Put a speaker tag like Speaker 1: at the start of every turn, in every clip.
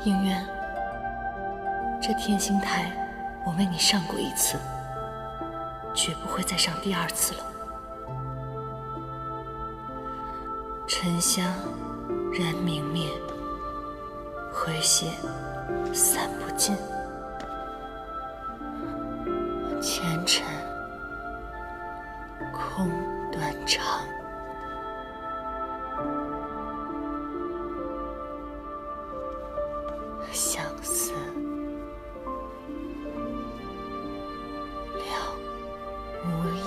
Speaker 1: 应渊，这天星台我为你上过一次，绝不会再上第二次了。沉香燃明灭，回血散不尽。前尘空断肠。相思了无益。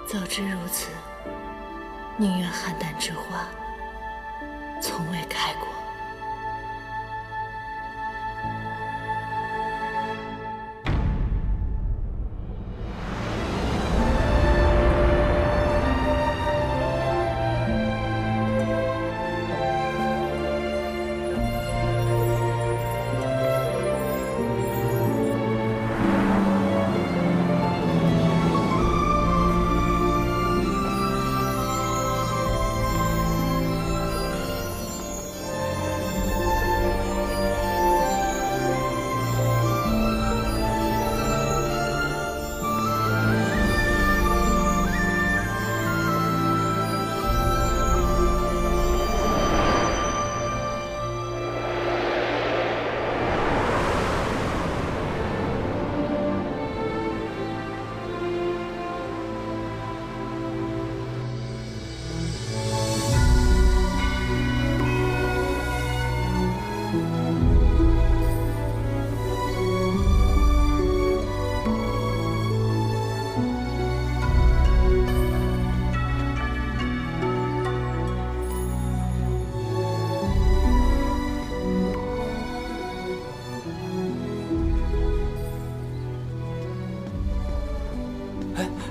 Speaker 1: 早知如此，宁愿邯郸之花从未开过。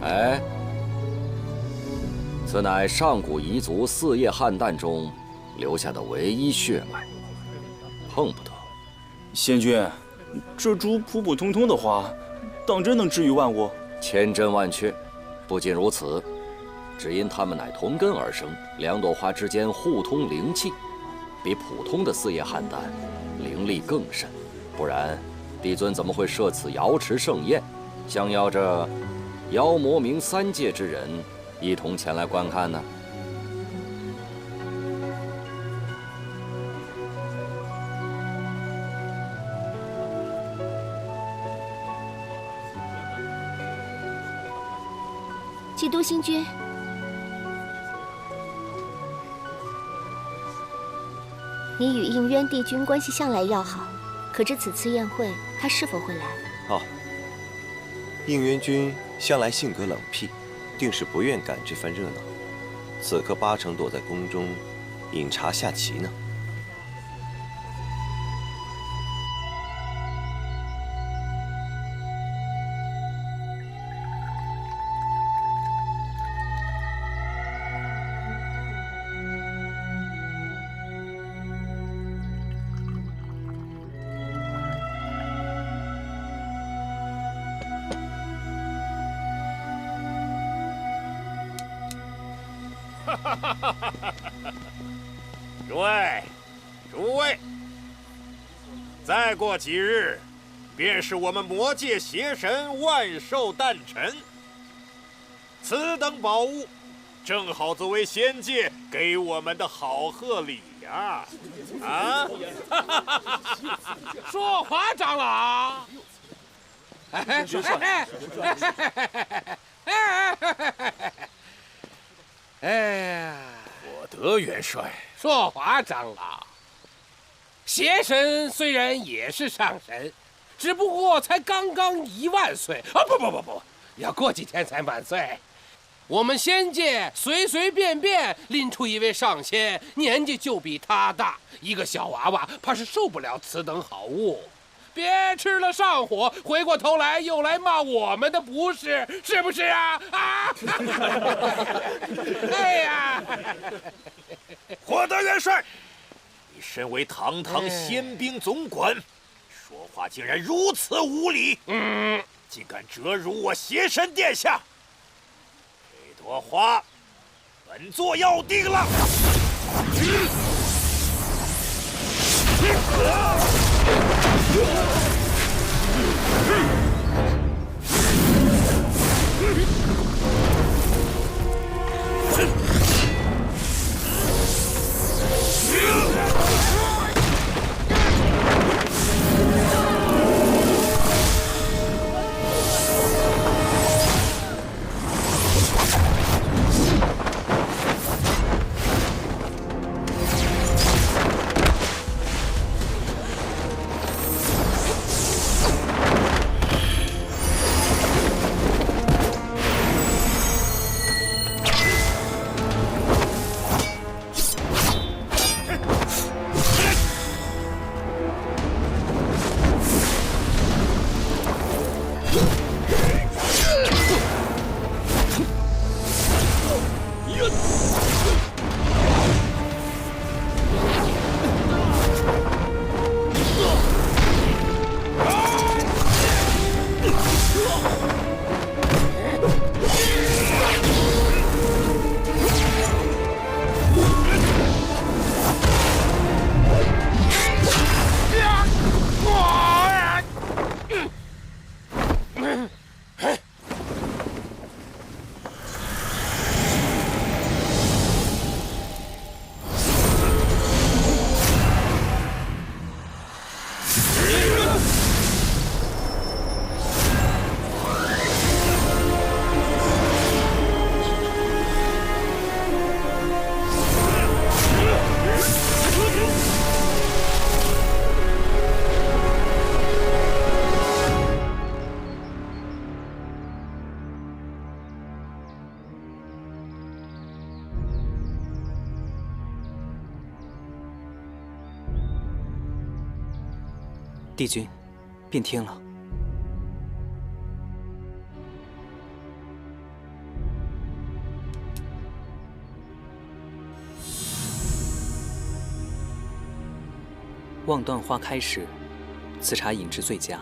Speaker 2: 哎，此乃上古彝族四叶汉诞中留下的唯一血脉，碰不得。
Speaker 3: 仙君，这株普普通通的花，当真能治愈万物？
Speaker 2: 千真万确。不仅如此，只因它们乃同根而生，两朵花之间互通灵气，比普通的四叶汉诞灵力更甚。不然，帝尊怎么会设此瑶池盛宴，相邀着妖魔冥三界之人一同前来观看呢？
Speaker 4: 基督星君，你与应渊帝君关系向来要好，可知此次宴会他是否会来？
Speaker 5: 哦，应渊君向来性格冷僻，定是不愿赶这番热闹。此刻八成躲在宫中饮茶下棋呢。
Speaker 6: 诸位，再过几日，便是我们魔界邪神万寿诞辰。此等宝物，正好作为仙界给我们的好贺礼呀！啊！
Speaker 7: 说话，长老。哎呀，
Speaker 6: 我得元帅。
Speaker 7: 说话，长老。邪神虽然也是上神，只不过才刚刚10000岁啊！不，要过几天才满岁。我们仙界随便拎出一位上仙，年纪就比他大，一个小娃娃怕是受不了此等好物。别吃了上火，回过头来又来骂我们的不是，是不是啊？啊！哎呀！
Speaker 6: 霍德元帅，你身为堂堂宪兵总管，说话竟然如此无礼，竟敢折辱我邪神殿下！这朵花，本座要定了。
Speaker 8: 帝君，变天了。望断花开时，此茶饮之最佳。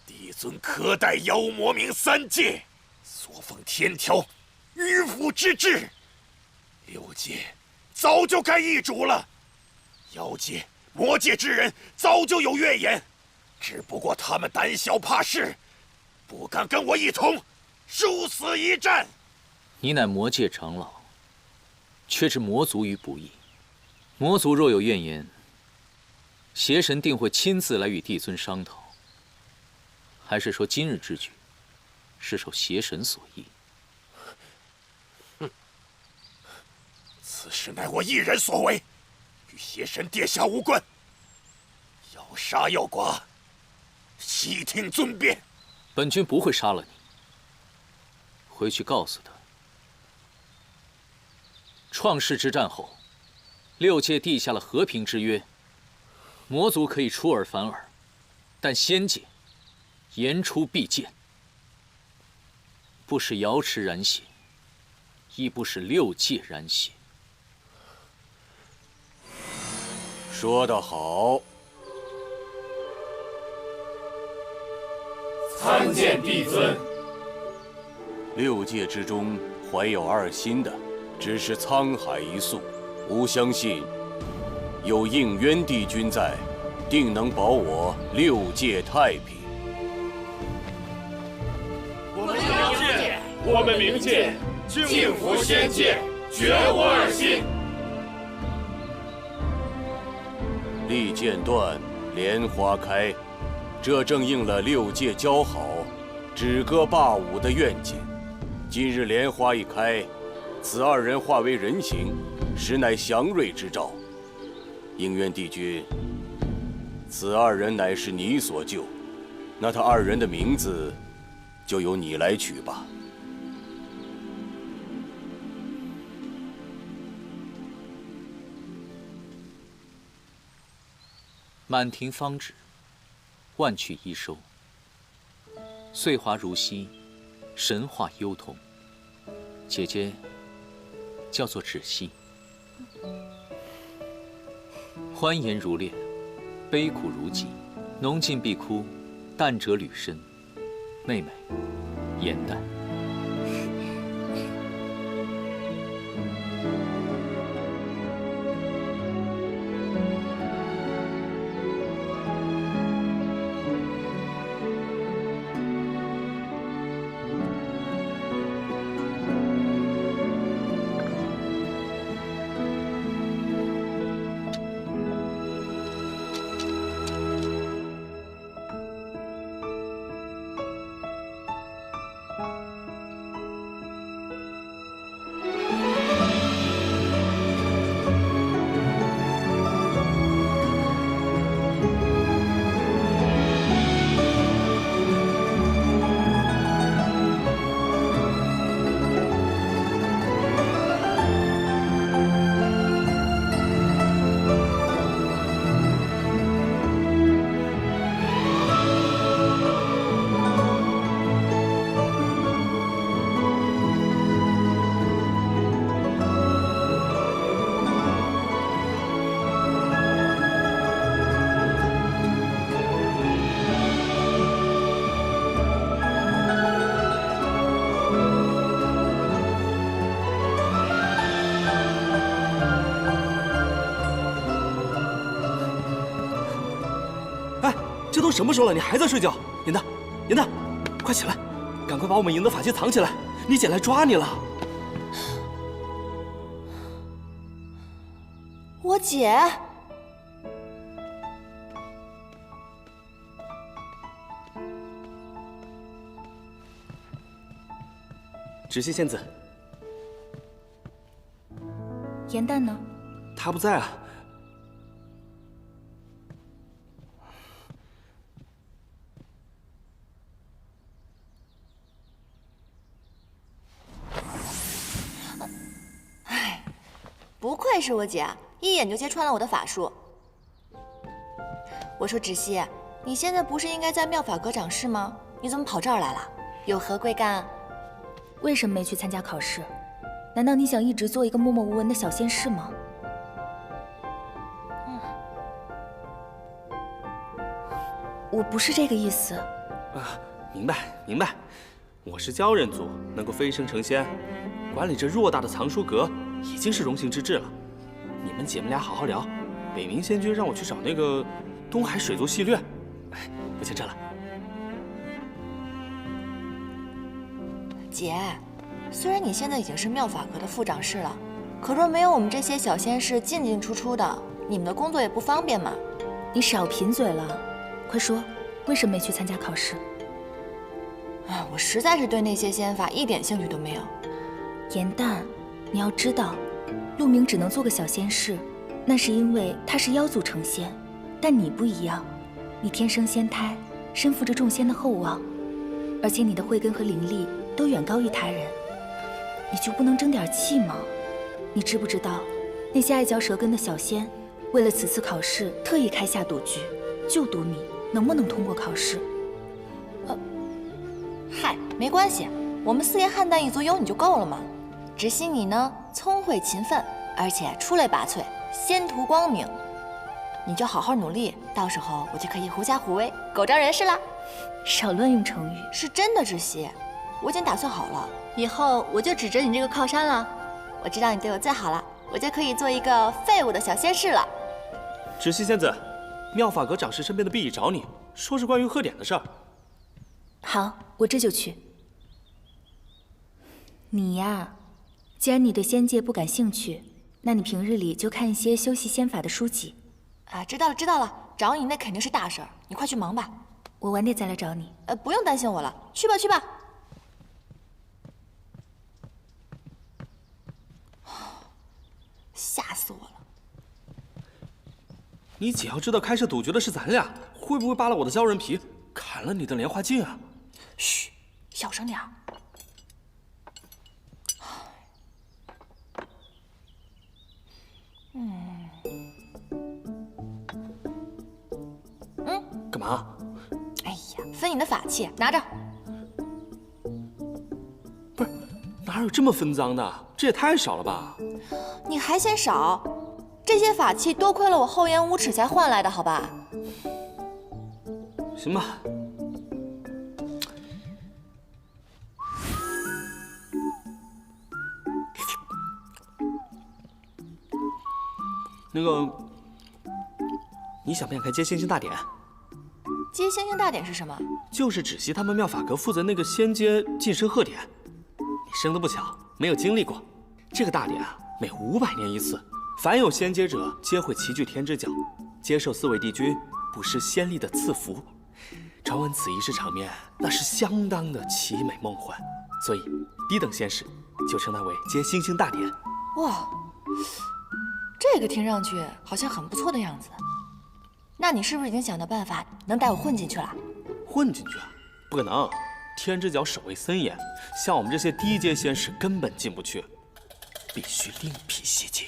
Speaker 6: 帝尊苛待妖魔冥三界，所奉天条，迂腐之至。六界早就该易主了，妖界、魔界之人早就有怨言，只不过他们胆小怕事，不敢跟我一同殊死一战。
Speaker 9: 你乃魔界长老，却置魔族于不义。魔族若有怨言，邪神定会亲自来与帝尊商讨。还是说今日之举是受邪神所役？
Speaker 6: 此事乃我一人所为，与邪神殿下无关。要杀要剐，悉听尊便。
Speaker 9: 本君不会杀了你。回去告诉他，创世之战后，6界缔下了和平之约，魔族可以出尔反尔，但仙界言出必践，不使瑶池染血，亦不使6界染血。
Speaker 10: 说得好。
Speaker 11: 参见帝尊。
Speaker 10: 6界之中怀有二心的，只是沧海一粟。吾相信，有应渊帝君在，定能保我6界太平。
Speaker 11: 我们冥界敬服仙界，绝无二心。
Speaker 10: 利剑断，莲花开，这正应了6界交好、止戈霸舞的愿景。 今日莲花一开，此2人化为人形，实乃祥瑞之兆。应渊帝君，此2人乃是你所救，那他2人的名字，就由你来取吧。
Speaker 9: 满庭芳止，万趣一收。岁华如昔，神话幽童。姐姐叫做芷溪。欢颜如恋，悲苦如泣，浓尽必哭，淡者履深。妹妹，颜淡。
Speaker 3: 这都什么时候了，你还在睡觉？颜淡，颜淡，快起来，赶快把我们营的法器藏起来，你姐来抓你了。
Speaker 1: 我姐，
Speaker 3: 芷溪仙子，
Speaker 1: 颜淡呢？
Speaker 3: 她不在啊。
Speaker 1: 不愧是我姐，一眼就揭穿了我的法术。我说芷溪，你现在不是应该在妙法阁掌事吗？你怎么跑这儿来了？有何贵干？
Speaker 12: 为什么没去参加考试？难道你想一直做一个默默无闻的小仙士吗？我不是这个意思。
Speaker 3: 啊，明白明白，我是鲛人族，能够飞升成仙，管理这偌大的藏书阁。 已经是荣幸之至了，你们姐妹俩好好聊。北冥仙君让我去找那个东海水族戏略，哎，不牵扯了。
Speaker 1: 姐，虽然你现在已经是妙法阁的副掌事了，可若没有我们这些小仙士进进出出的，你们的工作也不方便嘛。
Speaker 12: 你少贫嘴了，快说，为什么没去参加考试？
Speaker 1: 我实在是对那些仙法一点兴趣都没有。
Speaker 12: 颜淡，你要知道，陆明只能做个小仙士，那是因为他是妖族成仙，但你不一样，你天生仙胎，身负着众仙的厚望，而且你的慧根和灵力都远高于他人，你就不能争点气吗？你知不知道，那些爱嚼舌根的小仙，为了此次考试特意开下赌局，就赌你能不能通过考试。
Speaker 1: 嗨，没关系，我们四爷汉旦一族有你就够了嘛。只希你呢聪慧勤奋，而且出类拔萃，仙途光明。你就好好努力，到时候我就可以狐假虎威，狗仗人势啦。
Speaker 12: 少乱用成语，
Speaker 1: 是真的，芷溪，我已经打算好了，以后我就指着你这个靠山了。我知道你对我最好了，我就可以做一个废物的小仙士了。
Speaker 3: 芷溪仙子，妙法阁掌事身边的婢役找你，说是关于贺典的事儿。
Speaker 12: 好，我这就去。你呀，既然你对仙界不感兴趣，那你平日里就看一些修习仙法的书籍。
Speaker 1: 知道了知道了，找你那肯定是大事儿，你快去忙吧。
Speaker 12: 我晚点再来找你。
Speaker 1: 不用担心我了，去吧去吧。吓死我了！
Speaker 3: 你姐要知道开设赌局的是咱俩，会不会扒了我的鲛人皮，砍了你的莲花镜啊？
Speaker 1: 嘘，小声点儿。
Speaker 3: 干嘛？
Speaker 1: 哎呀，分你的法器，拿着。
Speaker 3: 不是，哪有这么分赃的？这也太少了吧？
Speaker 1: 你还嫌少？这些法器多亏了我厚颜无耻才换来的，好吧？
Speaker 3: 行吧。那个，你想不想看接星星大典？
Speaker 1: 接星星大典是什么？
Speaker 3: 就是芷溪他们妙法阁负责那个仙阶晋升贺典。你生得不巧，没有经历过。这个大典啊，每500年一次，凡有仙阶者皆会齐聚天之角，接受4位帝君不失仙力的赐福。传闻此仪式场面那是相当的奇美梦幻，所以低等仙士就称它为接星星大典。
Speaker 1: 哇，这个听上去好像很不错的样子。那你是不是已经想到办法能带我混进去了？
Speaker 3: 混进去啊？不可能，天之角守卫森严，像我们这些低阶仙士根本进不去，必须另辟蹊径。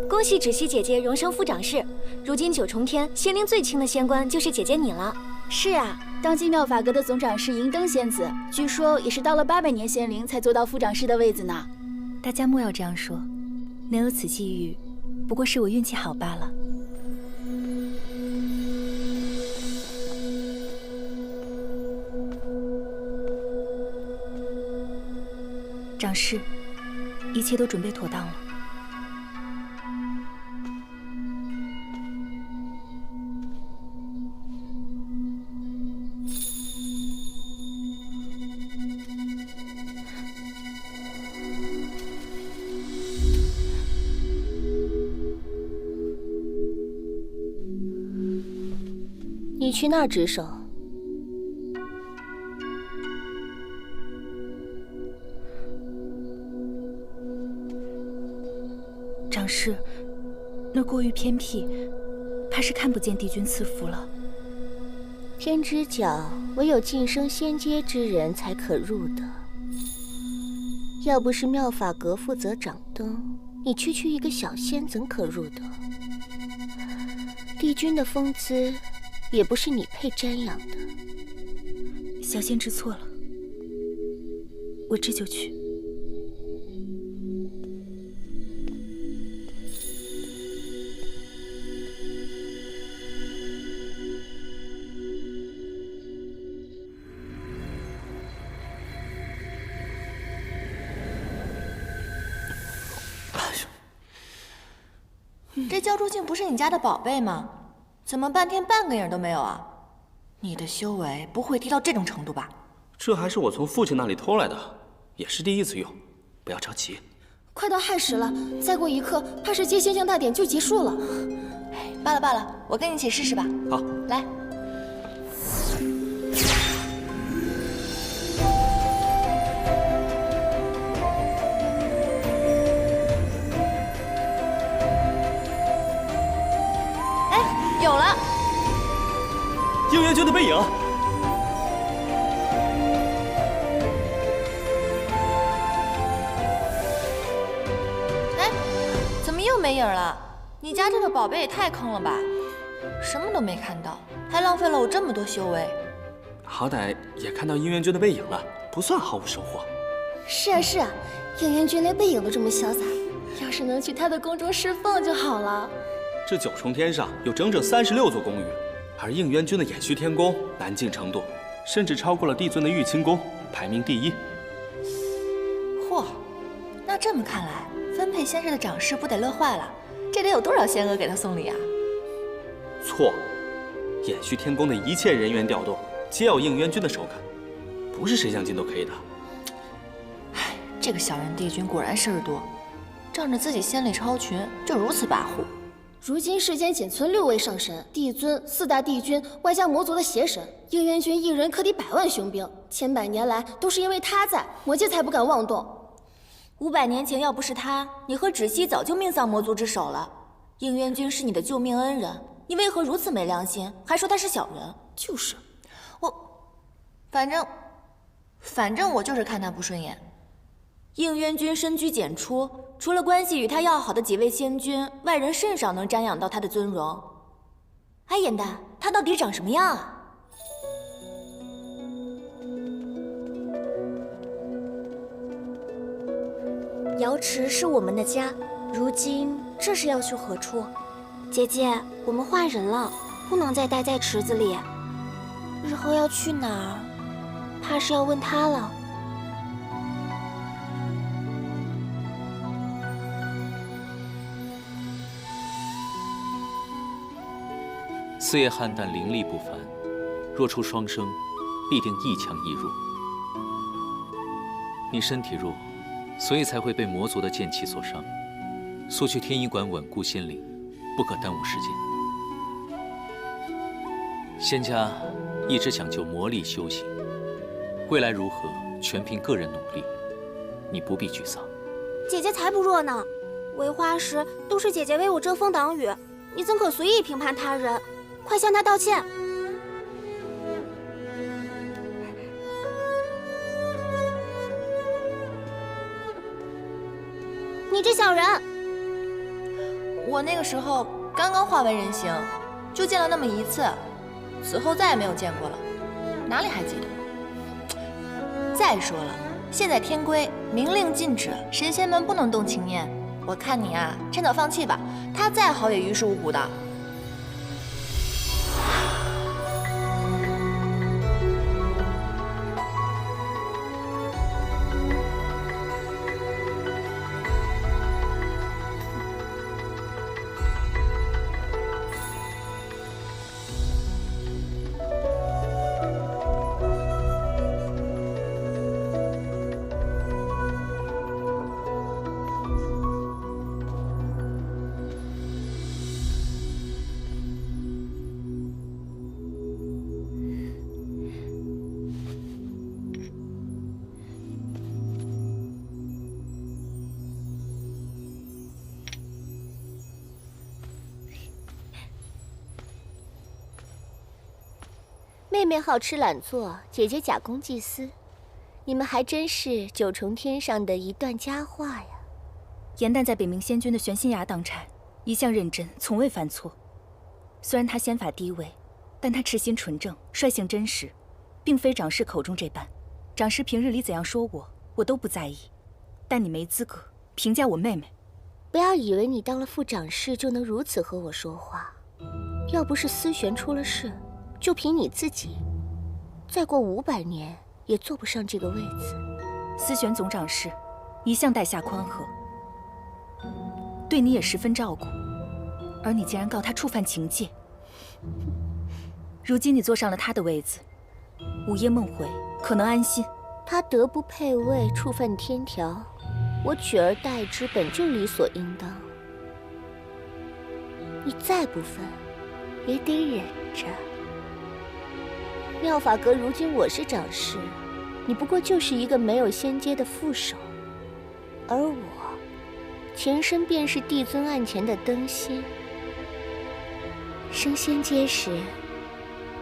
Speaker 4: 恭喜芷溪姐姐荣升副掌事，如今9重天仙龄最轻的仙官就是姐姐你了。
Speaker 13: 是啊，当今妙法阁的总掌事银灯仙子，据说也是到了800年仙龄才做到副掌事的位子呢。
Speaker 12: 大家莫要这样说，能有此际遇，不过是我运气好罢了。掌事，一切都准备妥当了。
Speaker 4: 你去那儿值守。
Speaker 12: 掌事，那过于偏僻，怕是看不见帝君赐福了。
Speaker 4: 天之角唯有晋升仙阶之人才可入的。要不是妙法阁负责掌灯，你区区一个小仙怎可入得？帝君的风姿也不是你配瞻仰的。
Speaker 12: 小仙知错了，我这就去。
Speaker 1: 这鲛珠镜不是你家的宝贝吗？怎么半天半个影都没有啊？你的修为不会低到这种程度吧？
Speaker 3: 这还是我从父亲那里偷来的，也是第一次用，不要着急。
Speaker 14: 快到亥时了，再过一刻，怕是接星星大典就结束了。
Speaker 1: 罢了罢了，我跟你一起试试吧。
Speaker 3: 好，
Speaker 1: 来。哎，有了！
Speaker 3: 应元君的背影。
Speaker 1: 哎，怎么又没影了？你家这个宝贝也太坑了吧！什么都没看到，还浪费了我这么多修为。
Speaker 3: 好歹也看到应元君的背影了，不算毫无收获。
Speaker 14: 是啊是啊，应元君连背影都这么潇洒，要是能去他的宫中侍奉就好了。
Speaker 3: 这9重天上有整整36座宫宇，而应元君的延续天宫南境程度，甚至超过了帝尊的玉清宫，排名第1。
Speaker 1: 嚯，那这么看来，分配仙士的长侍不得乐坏了？这得有多少仙娥给他送礼啊？
Speaker 3: 错，延续天宫的一切人员调动，皆要应元君的手感，不是谁想进都可以的。
Speaker 1: 唉，这个小人帝君果然事儿多，仗着自己仙力超群，就如此跋扈。
Speaker 14: 如今世间仅存6位上神，帝尊、4大帝君，外加魔族的邪神，应元君一人可抵100万雄兵。千百年来都是因为他在，魔界才不敢妄动。
Speaker 12: 500年前要不是他，你和芷溪早就命丧魔族之手了。应元君是你的救命恩人，你为何如此没良心，还说他是小人？
Speaker 14: 就是
Speaker 1: 反正我就是看他不顺眼。
Speaker 12: 应元君深居简出，除了关系与他要好的几位仙君，外人甚少能瞻仰到他的尊荣。哎，颜淡，他到底长什么样啊？
Speaker 4: 瑶池是我们的家，如今这是要去何处？姐姐，我们换人了，不能再待在池子里。日后要去哪儿，怕是要问他了。
Speaker 9: 四叶菡萏灵力不凡，若出双生，必定一强一弱。你身体弱，所以才会被魔族的剑气所伤。速去天医馆稳固仙灵，不可耽误时间。仙家一直讲究魔力修行，未来如何，全凭个人努力。你不必沮丧。
Speaker 4: 姐姐才不弱呢，为花时都是姐姐为我遮风挡雨，你怎可随意评判他人？快向她道歉！你这小人！
Speaker 1: 我那个时候刚刚化为人形，就见了那么一次，此后再也没有见过了，哪里还记得？再说了，现在天规明令禁止神仙们不能动情念，我看你啊，趁早放弃吧，他再好也于事无补的。
Speaker 4: 妹妹好吃懒做，姐姐假公济私，你们还真是9重天上的一段佳话呀。
Speaker 12: 颜淡在北冥仙君的玄心崖当差，一向认真，从未犯错。虽然他仙法低微，但他痴心纯正，率性真实，并非长师口中这般。长师平日里怎样说我，我都不在意，但你没资格评价我妹妹。
Speaker 4: 不要以为你当了副长师就能如此和我说话。要不是思璇出了事，就凭你自己，再过500年也坐不上这个位子。
Speaker 12: 思璇总长室一向待下宽和，对你也十分照顾，而你竟然告他触犯情戒。如今你坐上了他的位子，午夜梦回可能安心。
Speaker 4: 他德不配位，触犯天条，我取而代之本就理所应当。你再不忿，也得忍着。妙法阁如今我是掌事，你不过就是一个没有仙阶的副手，而我前身便是帝尊案前的灯芯。升仙阶时，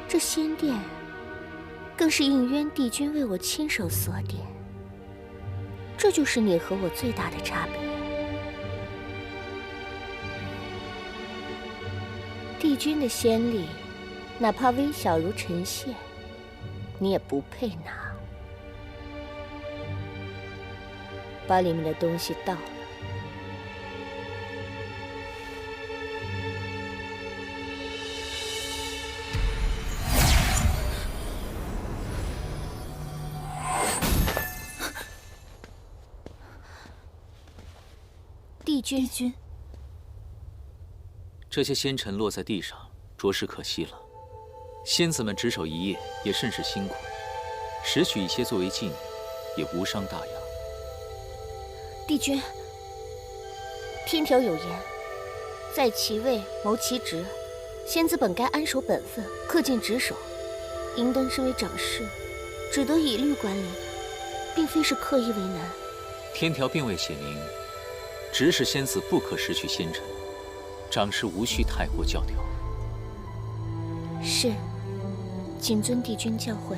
Speaker 4: 这仙殿更是应渊帝君为我亲手锁点，这就是你和我最大的差别。帝君的仙力，哪怕微小如尘屑，你也不配拿。把里面的东西倒了。帝君，
Speaker 9: 这些仙尘落在地上，着实可惜了。仙子们值守一夜，也甚是辛苦，拾取一些作为纪念，也无伤大雅。
Speaker 4: 帝君，天条有言，在其位谋其职，仙子本该安守本分，恪尽职守。银灯身为掌事，只得以律管理，并非是刻意为难。
Speaker 9: 天条并未写明，只是仙子不可拾取仙尘，掌事无需太过教条。
Speaker 4: 是，谨遵帝君教诲。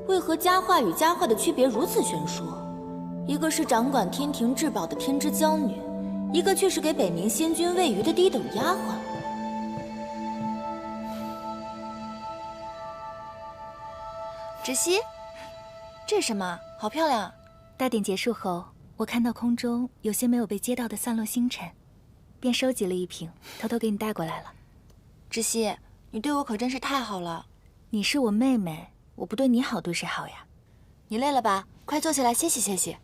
Speaker 1: 为何佳话与佳话的区别如此悬殊？一个是掌管天庭至宝的天之娇女，一个却是给北冥仙君喂鱼的低等丫鬟。
Speaker 12: 芷溪，这是什么？好漂亮！大典结束后，我看到空中有些没有被接到的散落星辰，便收集了一瓶，偷偷给你带过来了。
Speaker 1: 芷溪，你对我可真是太好了。
Speaker 12: 你是我妹妹，我不对你好，对谁好呀？
Speaker 1: 你累了吧？快坐下来歇息歇息。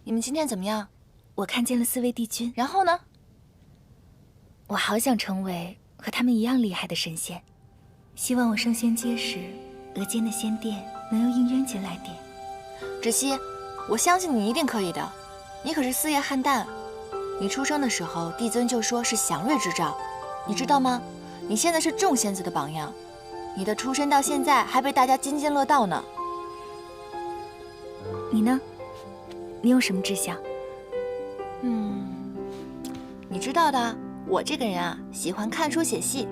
Speaker 1: 你们今天怎么样？
Speaker 12: 我看见了4位帝君。
Speaker 1: 然后呢？
Speaker 12: 我好想成为和他们一样厉害的神仙，希望我升仙阶时，额间的仙殿能由应渊进来点。
Speaker 1: 芷溪，我相信你一定可以的。你可是四叶汉诞，你出生的时候，帝尊就说是祥瑞之兆，你知道吗？你现在是众仙子的榜样。你的出身到现在还被大家津津乐道呢。
Speaker 12: 你呢？你有什么志向？
Speaker 1: 你知道的，我这个人啊，喜欢看书写戏。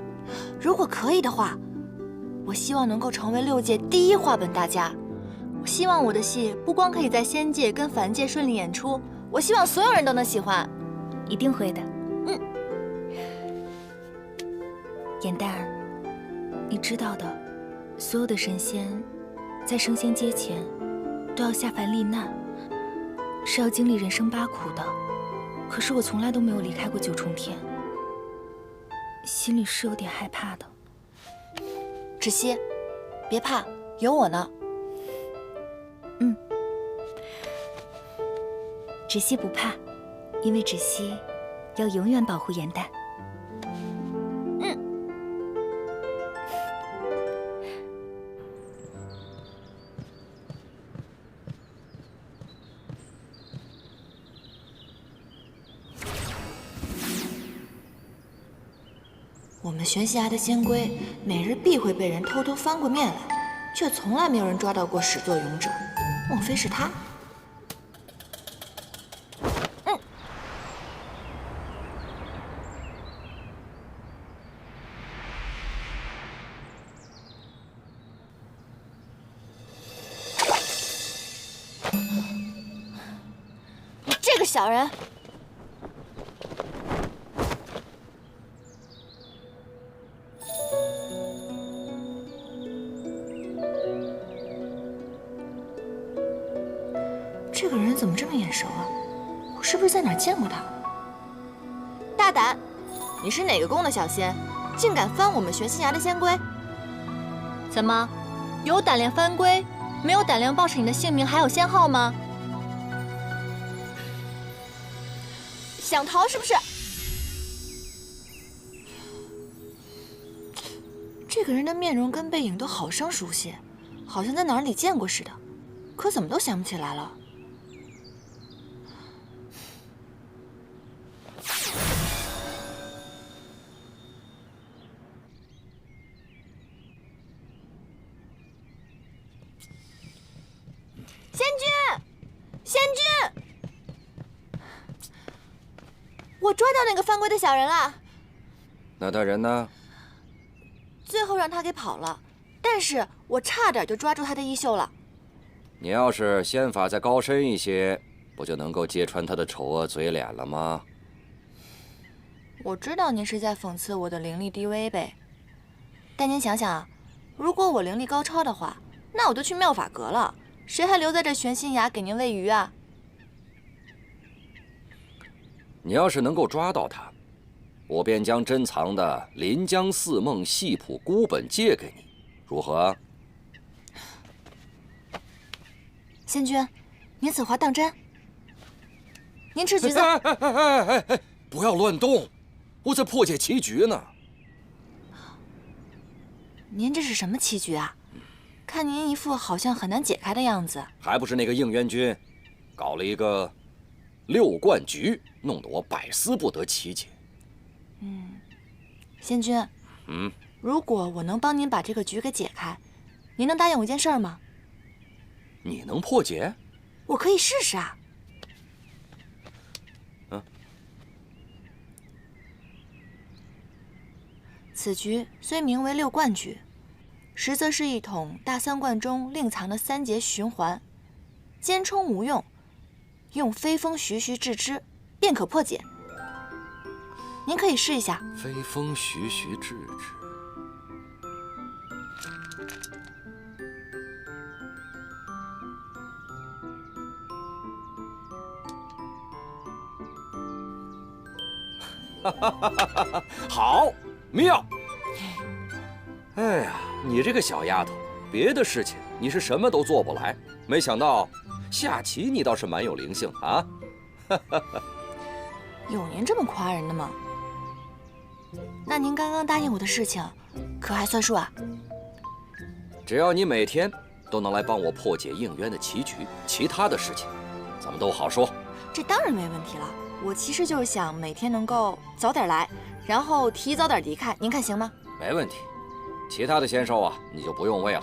Speaker 1: 如果可以的话，我希望能够成为6界第一话本大家。我希望我的戏不光可以在仙界跟凡界顺利演出，我希望所有人都能喜欢。
Speaker 12: 一定会的。颜淡，你知道的，所有的神仙在升仙阶前都要下凡历难，是要经历人生8苦的。可是我从来都没有离开过9重天，心里是有点害怕的。
Speaker 1: 芷溪，别怕，有我呢。
Speaker 12: 芷溪不怕，因为芷溪要永远保护颜淡。
Speaker 1: 我们玄溪崖的仙龟，每日必会被人偷偷翻过面来，却从来没有人抓到过始作俑者。莫非是他？你这个小人！这个人怎么这么眼熟啊？我是不是在哪儿见过他？大胆！你是哪个宫的小仙，竟敢翻我们玄心崖的仙规？怎么，有胆量翻规，没有胆量报上你的姓名还有先后吗？想逃是不是？这个人的面容跟背影都好生熟悉，好像在哪里见过似的，可怎么都想不起来了。仙君，仙君，我抓到那个犯规的小人了。
Speaker 2: 那他人呢？
Speaker 1: 最后让他给跑了，但是我差点就抓住他的衣袖了。
Speaker 2: 你要是仙法再高深一些，不就能够揭穿他的丑恶嘴脸了吗？
Speaker 1: 我知道您是在讽刺我的灵力低微呗，但您想想啊，如果我灵力高超的话，那我就去妙法阁了，谁还留在这玄心崖给您喂鱼啊？
Speaker 2: 你要是能够抓到他，我便将珍藏的《临江四梦系谱孤本》借给你，如何？
Speaker 1: 仙君，您此话当真？您吃橘子。
Speaker 2: 不要乱动，我在破解棋局呢。
Speaker 1: 您这是什么棋局啊？看您一副好像很难解开的样子。
Speaker 2: 还不是那个应元君，搞了一个6冠局，弄得我百思不得其解。
Speaker 1: 仙君，如果我能帮您把这个局给解开，您能答应我一件事儿吗？
Speaker 2: 你能破解？
Speaker 1: 我可以试试啊。此局虽名为6冠局，实则是一统大3冠中另藏的3节循环，兼充无用，用飞风徐徐制之，便可破解。您可以试一下。
Speaker 2: 飞风徐徐制之。好，妙！哎呀，你这个小丫头，别的事情你是什么都做不来，没想到下棋你倒是蛮有灵性啊！
Speaker 1: 有您这么夸人的吗？那您刚刚答应我的事情，可还算数啊？
Speaker 2: 只要你每天都能来帮我破解应渊的棋局，其他的事情咱们都好说。
Speaker 1: 这当然没问题了。我其实就是想每天能够早点来，然后提早点离开，您看行吗？
Speaker 2: 没问题。其他的仙兽啊，你就不用喂了，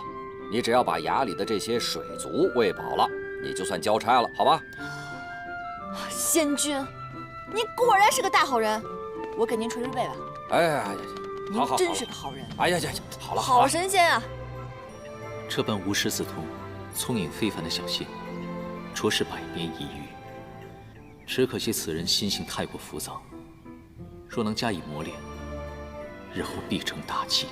Speaker 2: 你只要把崖里的这些水族喂饱了，你就算交差了，好吧？
Speaker 1: 仙君，您果然是个大好人，我给您捶捶背吧。
Speaker 2: 哎呀，
Speaker 1: 您真是个好人。
Speaker 2: 哎呀呀，好了，
Speaker 1: 好神仙啊！
Speaker 9: 这般无师自通、聪颖非凡的小仙，着实百年一遇。只可惜此人心性太过浮躁，若能加以磨练，日后必成大器。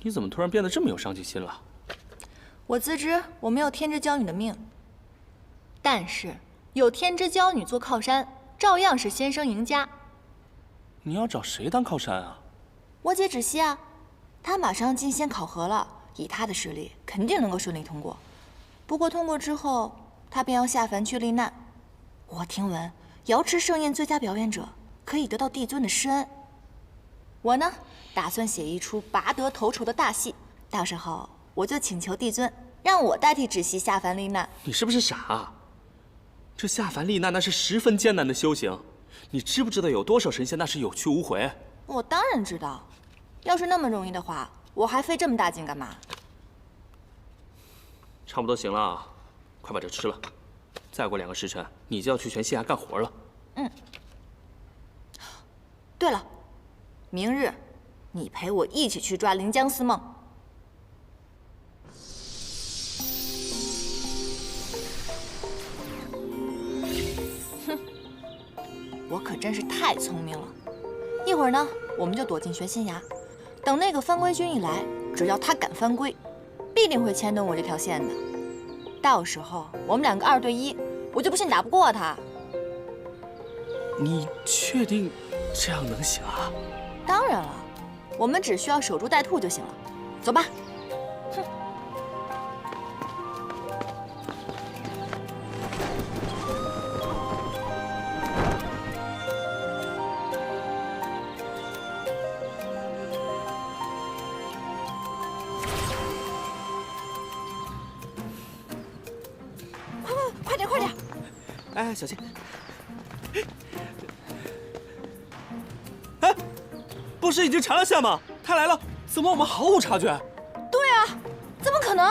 Speaker 3: 你怎么突然变得这么有上进心了？
Speaker 1: 我自知我没有天之娇女的命，但是有天之娇女做靠山，照样是先生赢家。
Speaker 3: 你要找谁当靠山啊？
Speaker 1: 我姐芷溪啊，她马上进仙考核了，以她的实力，肯定能够顺利通过。不过通过之后，她便要下凡去历难。我听闻瑶池盛宴最佳表演者可以得到帝尊的施恩。我呢，打算写一出拔得头筹的大戏，到时候我就请求帝尊让我代替芷溪下凡历难。
Speaker 3: 你是不是傻啊？这下凡历难那是十分艰难的修行，你知不知道有多少神仙那是有去无回？
Speaker 1: 我当然知道，要是那么容易的话，我还费这么大劲干嘛？
Speaker 3: 差不多行了啊，快把这吃了。再过2个时辰，你就要去玄心崖干活了。
Speaker 1: 对了，明日你陪我一起去抓临江四梦。可真是太聪明了。一会儿呢，我们就躲进悬心崖，等那个番规军一来，只要他敢犯规，必定会牵动我这条线的。到时候我们2个2对1，我就不信打不过他。
Speaker 3: 你确定这样能行啊？
Speaker 1: 当然了，我们只需要守株待兔就行了。走吧。哼。快点，快点！
Speaker 3: 哎，小心！哎，不是已经查了线吗？他来了，怎么我们毫无察觉？
Speaker 1: 对啊，怎么可能？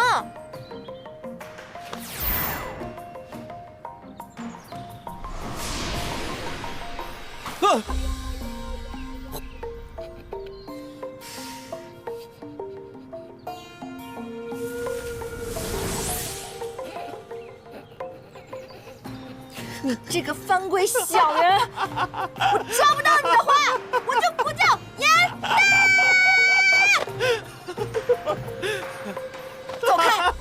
Speaker 1: 你这个犯规小人！我抓不到你的话，我就不叫严大！走开！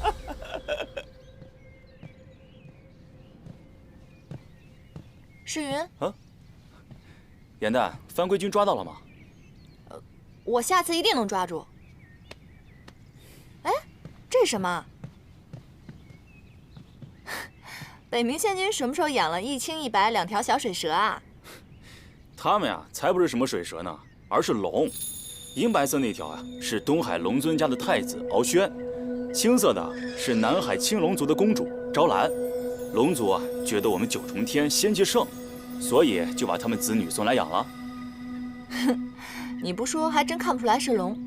Speaker 1: 世云，
Speaker 15: 啊，严旦，番规军抓到了吗？
Speaker 1: 我下次一定能抓住。哎，这是什么？北冥县军什么时候养了一青一白2条小水蛇啊？
Speaker 15: 他们呀，才不是什么水蛇呢，而是龙。银白色那条啊，是东海龙尊家的太子敖轩；青色的是南海青龙族的公主昭兰。龙族啊，觉得我们9重天仙气盛，所以就把他们子女送来养了。
Speaker 1: 哼，你不说还真看不出来是龙。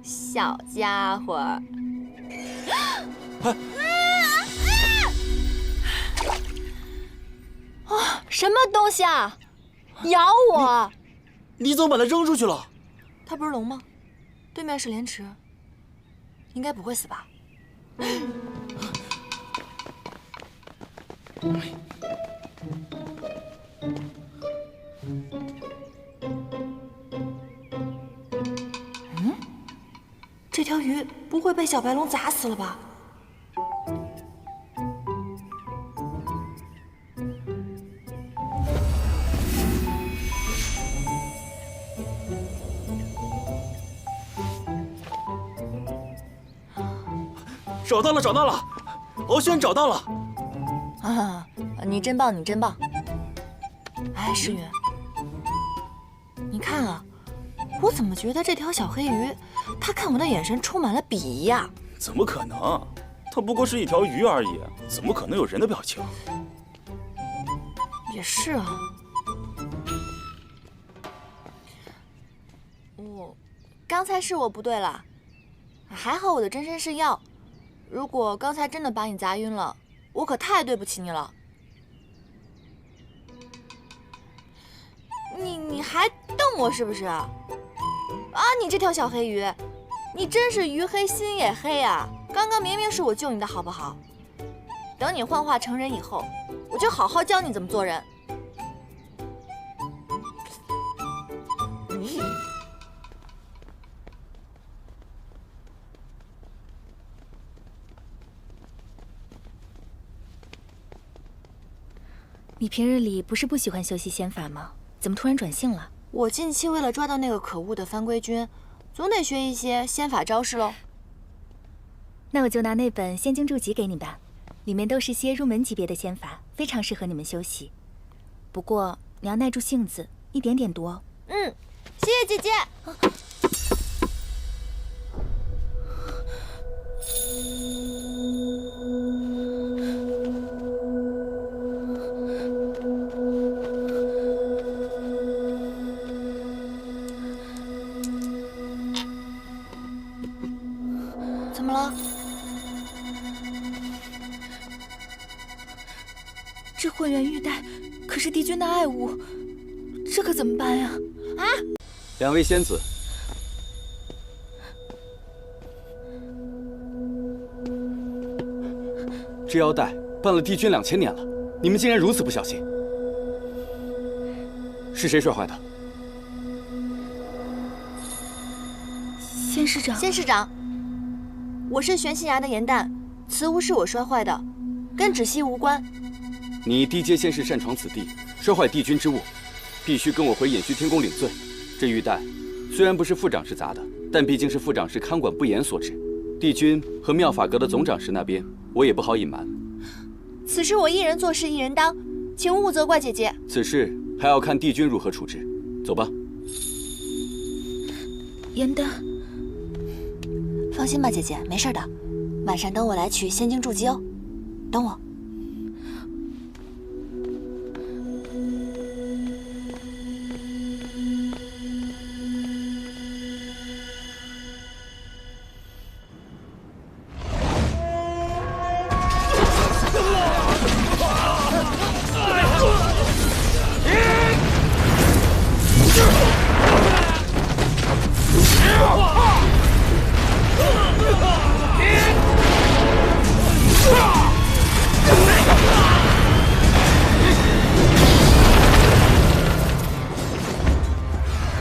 Speaker 1: 小家伙。啊！什么东西啊！咬我！
Speaker 3: 你怎么把它扔出去了？
Speaker 1: 它不是龙吗？对面是莲池，应该不会死吧？嗯，这条鱼不会被小白龙砸死了吧？
Speaker 3: 找到了，找到了，敖轩找到了。
Speaker 1: 啊，你真棒，你真棒！哎，世云，你看啊，我怎么觉得这条小黑鱼，它看我的眼神充满了鄙夷呀？
Speaker 15: 怎么可能？它不过是一条鱼而已，怎么可能有人的表情？
Speaker 1: 也是啊。刚才是我不对了，还好我的真身是药。如果刚才真的把你砸晕了，我可太对不起你了。你还瞪我是不是？啊，你这条小黑鱼，你真是鱼黑心也黑啊！刚刚明明是我救你的好不好？等你幻化成人以后，我就好好教你怎么做人。
Speaker 12: 你平日里不是不喜欢修习仙法吗？怎么突然转性了？
Speaker 1: 我近期为了抓到那个可恶的番规军，总得学一些仙法招式喽。
Speaker 12: 那我就拿那本《仙经注集》给你吧，里面都是些入门级别的仙法，非常适合你们修习。不过你要耐住性子，一点点读哦。
Speaker 1: 嗯，谢谢姐姐。怎么了？
Speaker 12: 这混元玉带可是敌军的爱物，这可怎么办呀？啊！
Speaker 16: 两位仙子，这腰带伴了帝君2000年了，你们竟然如此不小心！是谁摔坏的？
Speaker 12: 仙师长，
Speaker 1: 仙师长，我是玄心崖的颜淡，此物是我摔坏的，跟芷溪无关。
Speaker 16: 你低阶仙士擅闯此地，摔坏帝君之物，必须跟我回隐虚天宫领罪。这玉带虽然不是副长室砸的，但毕竟是副长室看管不严所致。帝君和妙法阁的总长室那边，我也不好隐瞒。
Speaker 1: 此事我一人做事一人当，请勿责怪姐姐。
Speaker 16: 此事还要看帝君如何处置。走吧。
Speaker 12: 颜淡，
Speaker 1: 放心吧，姐姐，没事的。晚上等我来取仙晶筑基哦。等我。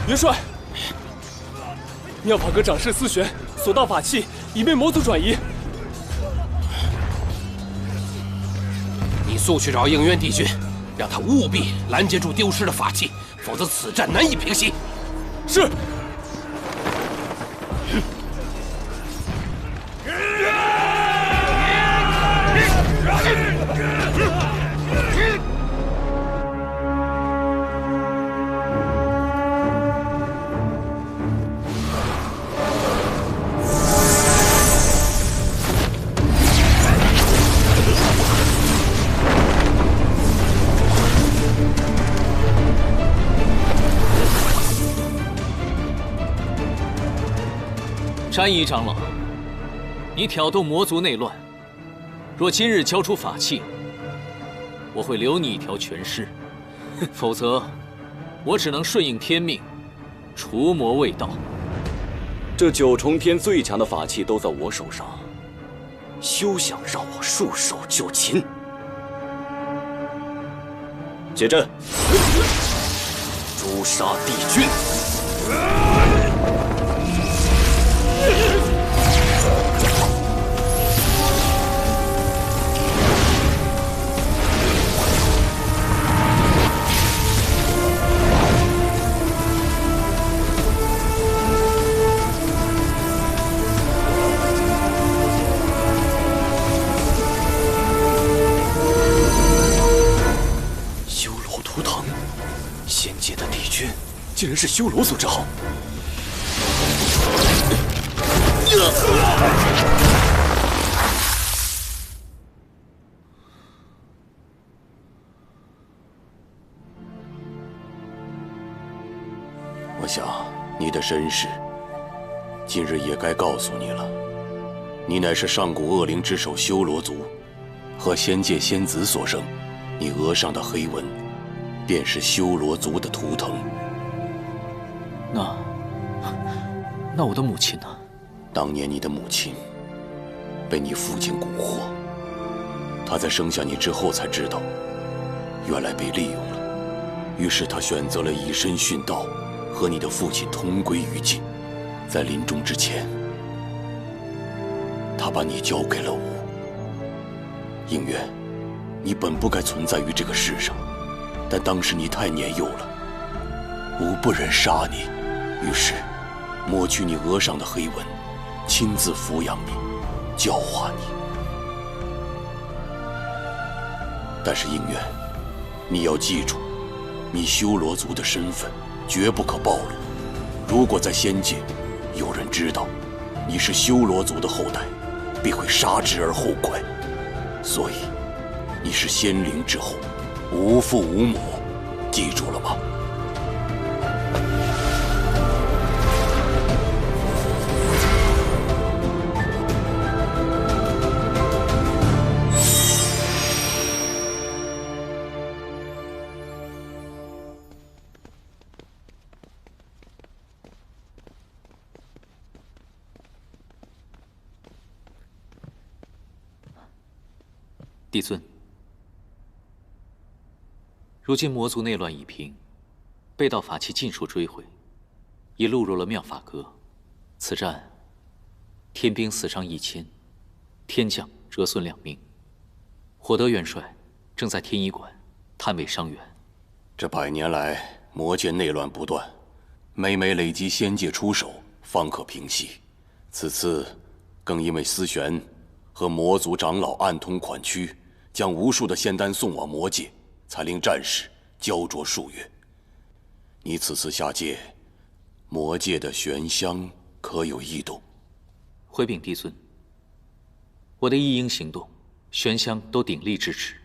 Speaker 17: 元帅，妙法阁掌事思璇所到法器已被魔族转移。
Speaker 7: 你速去找应渊帝君，让他务必拦截住丢失的法器，否则此战难以平息。
Speaker 17: 是。
Speaker 9: 山夷长老，你挑动魔族内乱，若今日交出法器，我会留你一条全尸；否则，我只能顺应天命，除魔卫道。
Speaker 10: 这9重天最强的法器都在我手上，休想让我束手就擒！解阵，诛杀帝君！修罗图腾，仙界的帝君竟然是修罗族之后。我想你的身世，今日也该告诉你了。你乃是上古恶灵之首修罗族，和仙界仙子所生。你额上的黑纹，便是修罗族的图腾。
Speaker 9: 那我的母亲呢？
Speaker 10: 当年你的母亲被你父亲蛊惑，她在生下你之后才知道，原来被利用了。于是她选择了以身殉道，和你的父亲同归于尽。在临终之前，她把你交给了我。应渊，你本不该存在于这个世上，但当时你太年幼了，吾不忍杀你，于是抹去你额上的黑纹，亲自抚养你，教化你。但是应渊，你要记住，你修罗族的身份绝不可暴露。如果在仙界有人知道你是修罗族的后代，必会杀之而后快。所以你是仙灵之后，无父无母，记住了吗？
Speaker 9: 帝尊，如今魔族内乱已平，被盗法器尽数追回，已录入了妙法阁。此战，天兵死伤1000，天将折损2名。火德元帅正在天医馆探位伤员。
Speaker 10: 这100年来，魔界内乱不断，每每累积仙界出手，方可平息。此次更因为思玄和魔族长老暗通款曲，将无数的仙丹送往魔界，才令战事焦灼数月。你此次下界，魔界的玄香可有异动？
Speaker 9: 回禀帝尊，我的一应行动，玄香都鼎力支持。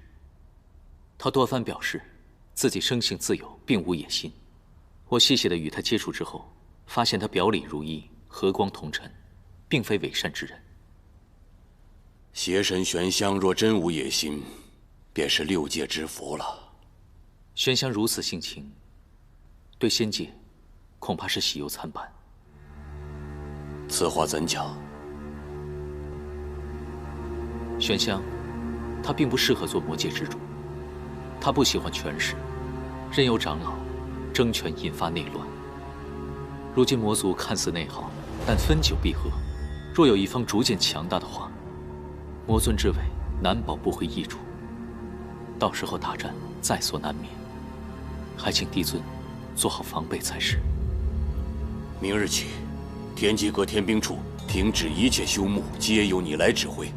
Speaker 9: 他多番表示，自己生性自由，并无野心。我细细的与他接触之后，发现他表里如一，和光同尘，并非伪善之人。
Speaker 10: 邪神玄香若真无野心，便是6界之福了。
Speaker 9: 玄香如此性情，对仙界恐怕是喜忧参半。
Speaker 10: 此话怎讲？
Speaker 9: 玄香，他并不适合做魔界之主。他不喜欢权势，任由长老争权引发内乱。如今魔族看似内耗，但分久必合。若有一方逐渐强大的话，魔尊之位难保不会易主。到时候大战在所难免，还请帝尊做好防备才是。
Speaker 10: 明日起，天机阁天兵处停止一切修牧，皆由你来指挥，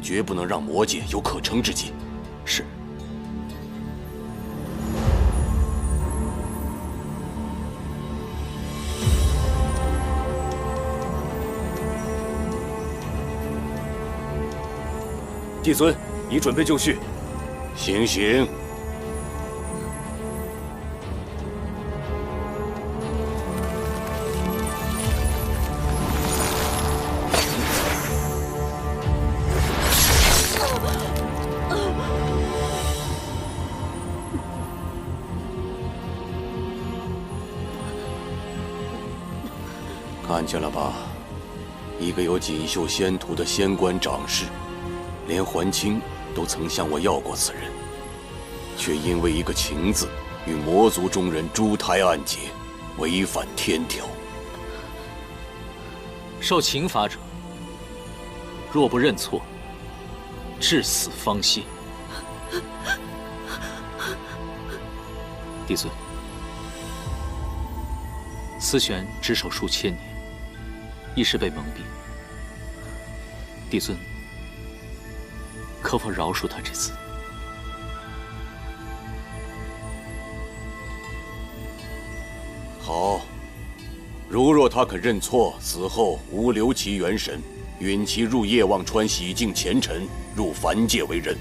Speaker 10: 绝不能让魔界有可乘之机。
Speaker 9: 是。
Speaker 15: 帝尊，已准备就绪。
Speaker 10: 行行。看见了吧，一个有锦绣仙途的仙官长士。连桓清都曾向我要过此人，却因为一个情字，与魔族中人珠胎暗结，违反天条。
Speaker 9: 受情罚者，若不认错，至死方歇。帝尊，思玄只手数千年，一时被蒙蔽。帝尊，可否饶恕他这次？
Speaker 10: 好，如若他肯认错，死后无留其元神，允其入夜望川洗净前尘，入凡界为人。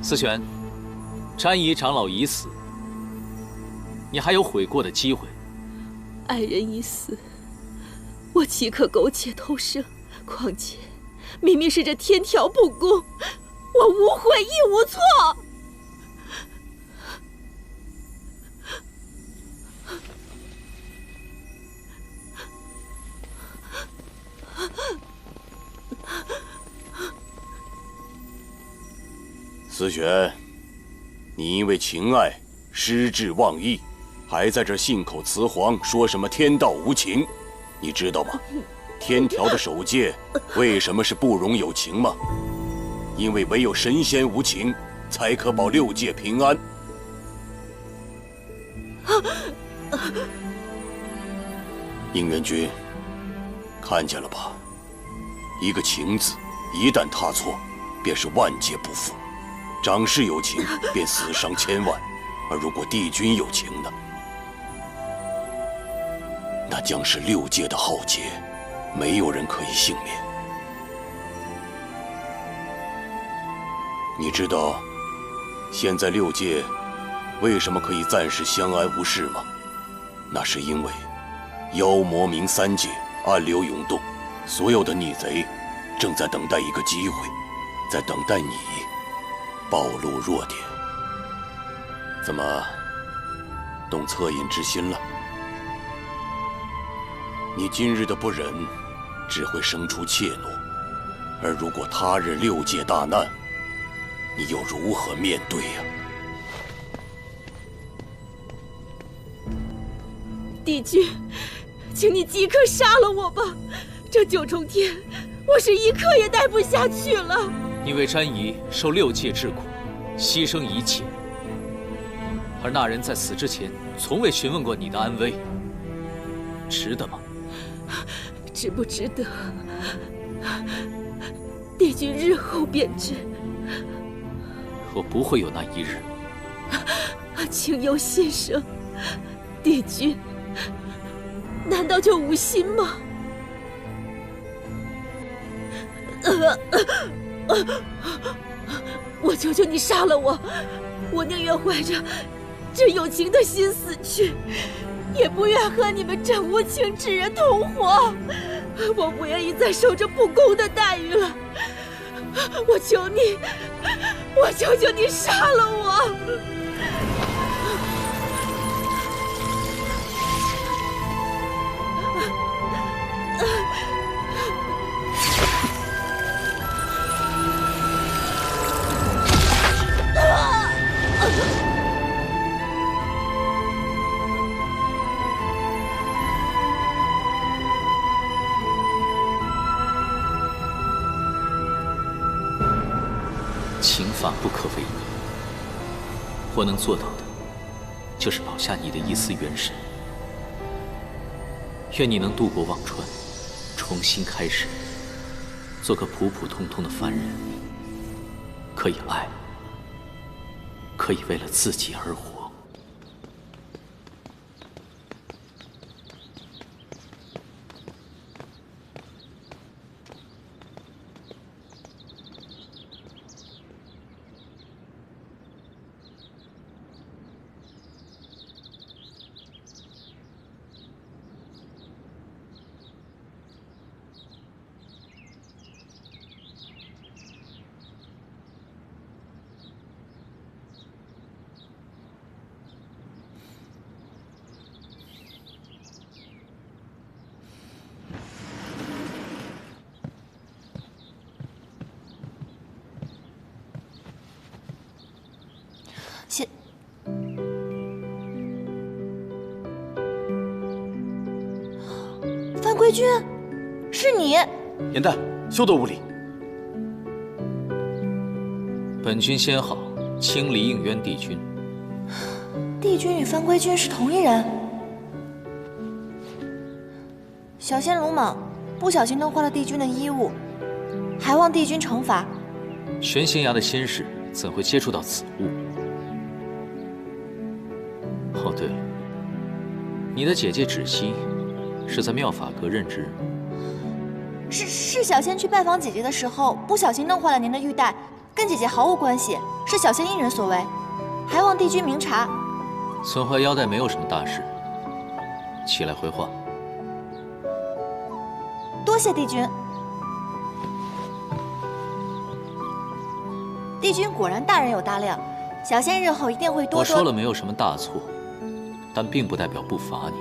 Speaker 9: 思玄，詹姨长老已死，你还有悔过的机会。
Speaker 18: 爱人已死，我岂可苟且偷生？况且，明明是这天条不公，我无悔亦无错。
Speaker 10: 思玄，你因为情爱失志忘义，还在这信口雌黄，说什么天道无情，你知道吗？天条的守戒为什么是不容有情吗？因为唯有神仙无情，才可保6界平安。应元君，看见了吧？一个情字，一旦踏错，便是万劫不复。长士有情，便死伤千万；而如果帝君有情呢？那将是6界的浩劫，没有人可以幸免。你知道，现在6界为什么可以暂时相安无事吗？那是因为妖魔冥3界暗流涌动，所有的逆贼正在等待一个机会，在等待你暴露弱点。怎么，动恻隐之心了？你今日的不忍，只会生出怯懦；而如果他日6界大难，你又如何面对呀？
Speaker 18: 帝君，请你即刻杀了我吧！这9重天，我是一刻也待不下去了。
Speaker 9: 你为詹姨受6界之苦，牺牲一切，而那人在死之前从未询问过你的安危，值得吗？
Speaker 18: 值不值得？帝君日后便知。
Speaker 9: 我不会有那一日。
Speaker 18: 请由心生，帝君，难道就无心吗？我求求你杀了我，我宁愿怀着这有情的心死去，也不愿和你们这无情之人同活。我不愿意再受这不公的待遇了。我求你，我求求你杀了我！
Speaker 9: 情法不可违逆，我能做到的，就是保下你的一丝元神。愿你能渡过忘川，重新开始，做个普普通通的凡人，可以爱，可以为了自己而活。
Speaker 1: 范归君，是你！
Speaker 16: 颜淡，休得无礼！
Speaker 9: 本君先好，清离应渊帝君。
Speaker 1: 帝君与范归君是同一人。小仙鲁莽，不小心弄坏了帝君的衣物，还望帝君惩罚。
Speaker 9: 玄仙崖的仙士怎会接触到此物？哦，对了，你的姐姐芷溪是在妙法阁任职。
Speaker 1: 是小仙去拜访姐姐的时候，不小心弄坏了您的玉带，跟姐姐毫无关系，是小仙一人所为，还望帝君明察。
Speaker 9: 损坏腰带没有什么大事，起来回话。
Speaker 1: 多谢帝君。帝君果然大人有大量，小仙日后一定会多多。
Speaker 9: 我说了没有什么大错，但并不代表不罚你。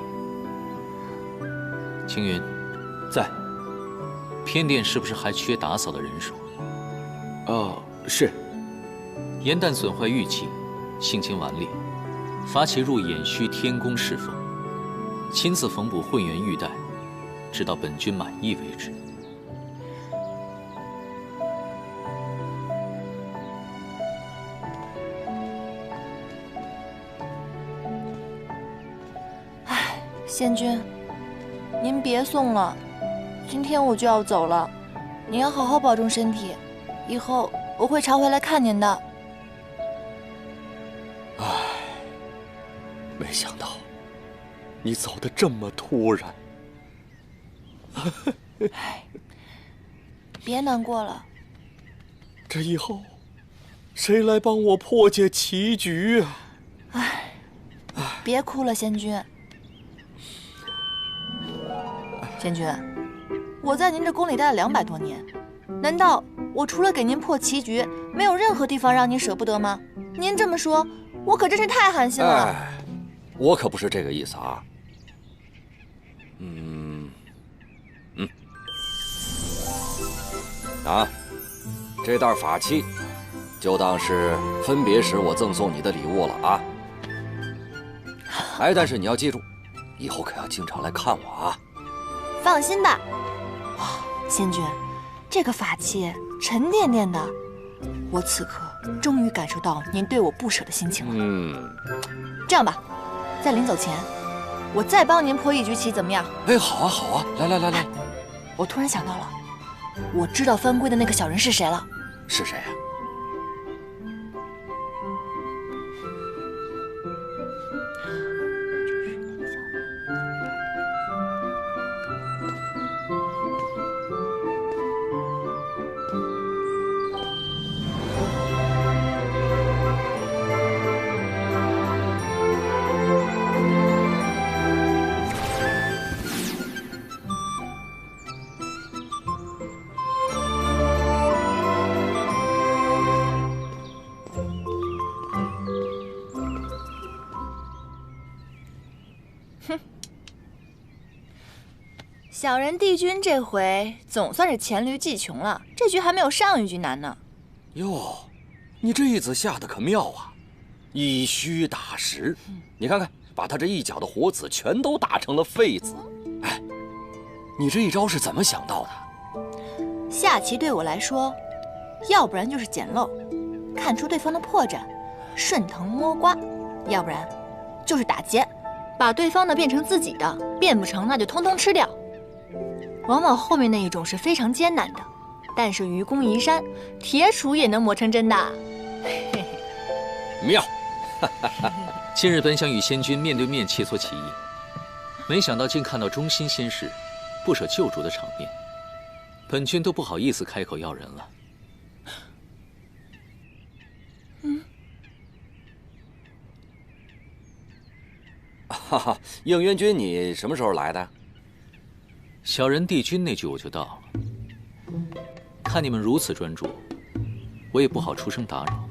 Speaker 9: 青云，
Speaker 16: 在。
Speaker 9: 偏殿是不是还缺打扫的人手？
Speaker 16: 是。
Speaker 9: 颜淡损坏玉器，性情顽劣，罚其入偃虚天宫侍奉，亲自缝补混元玉带，直到本君满意为止。
Speaker 1: 唉，仙君，您别送了。今天我就要走了，你要好好保重身体，以后我会常回来看您的。
Speaker 5: 唉，没想到你走得这么突然。
Speaker 1: 别难过了，
Speaker 5: 这以后谁来帮我破解棋局啊？
Speaker 1: 唉，别哭了，仙君。仙君。我在您这宫里待了200多年，难道我除了给您破棋局，没有任何地方让您舍不得吗？您这么说，我可真是太寒心了。
Speaker 2: 我可不是这个意思啊。啊，这袋法器，就当是分别时我赠送你的礼物了啊。哎，但是你要记住，以后可要经常来看我啊。
Speaker 1: 放心吧。哇，仙君，这个法器沉甸甸的，我此刻终于感受到您对我不舍的心情了。这样吧，在临走前，我再帮您破一局棋，怎么样？
Speaker 2: 哎，好啊，好啊，来。
Speaker 1: 我突然想到了，我知道翻规的那个小人是谁了。
Speaker 2: 是谁啊？
Speaker 1: 小人帝君这回总算是黔驴技穷了，这局还没有上一局难呢。
Speaker 2: 哟，你这一子下的可妙啊，一虚打实。你看看，把他这一脚的活子全都打成了废子。哎，你这一招是怎么想到的？
Speaker 1: 下棋对我来说，要不然就是捡漏，看出对方的破绽，顺藤摸瓜；要不然就是打劫，把对方的变成自己的，变不成那就通通吃掉。往往后面那一种是非常艰难的，但是愚公移山，铁杵也能磨成针的。
Speaker 2: 妙！
Speaker 9: 今日本想与仙君面对面切磋棋艺，没想到竟看到忠心仙士不舍救主的场面，本君都不好意思开口要人了。
Speaker 2: 哈哈，应元君，你什么时候来的？
Speaker 9: 小人帝君那句我就到了。看你们如此专注，我也不好出声打扰。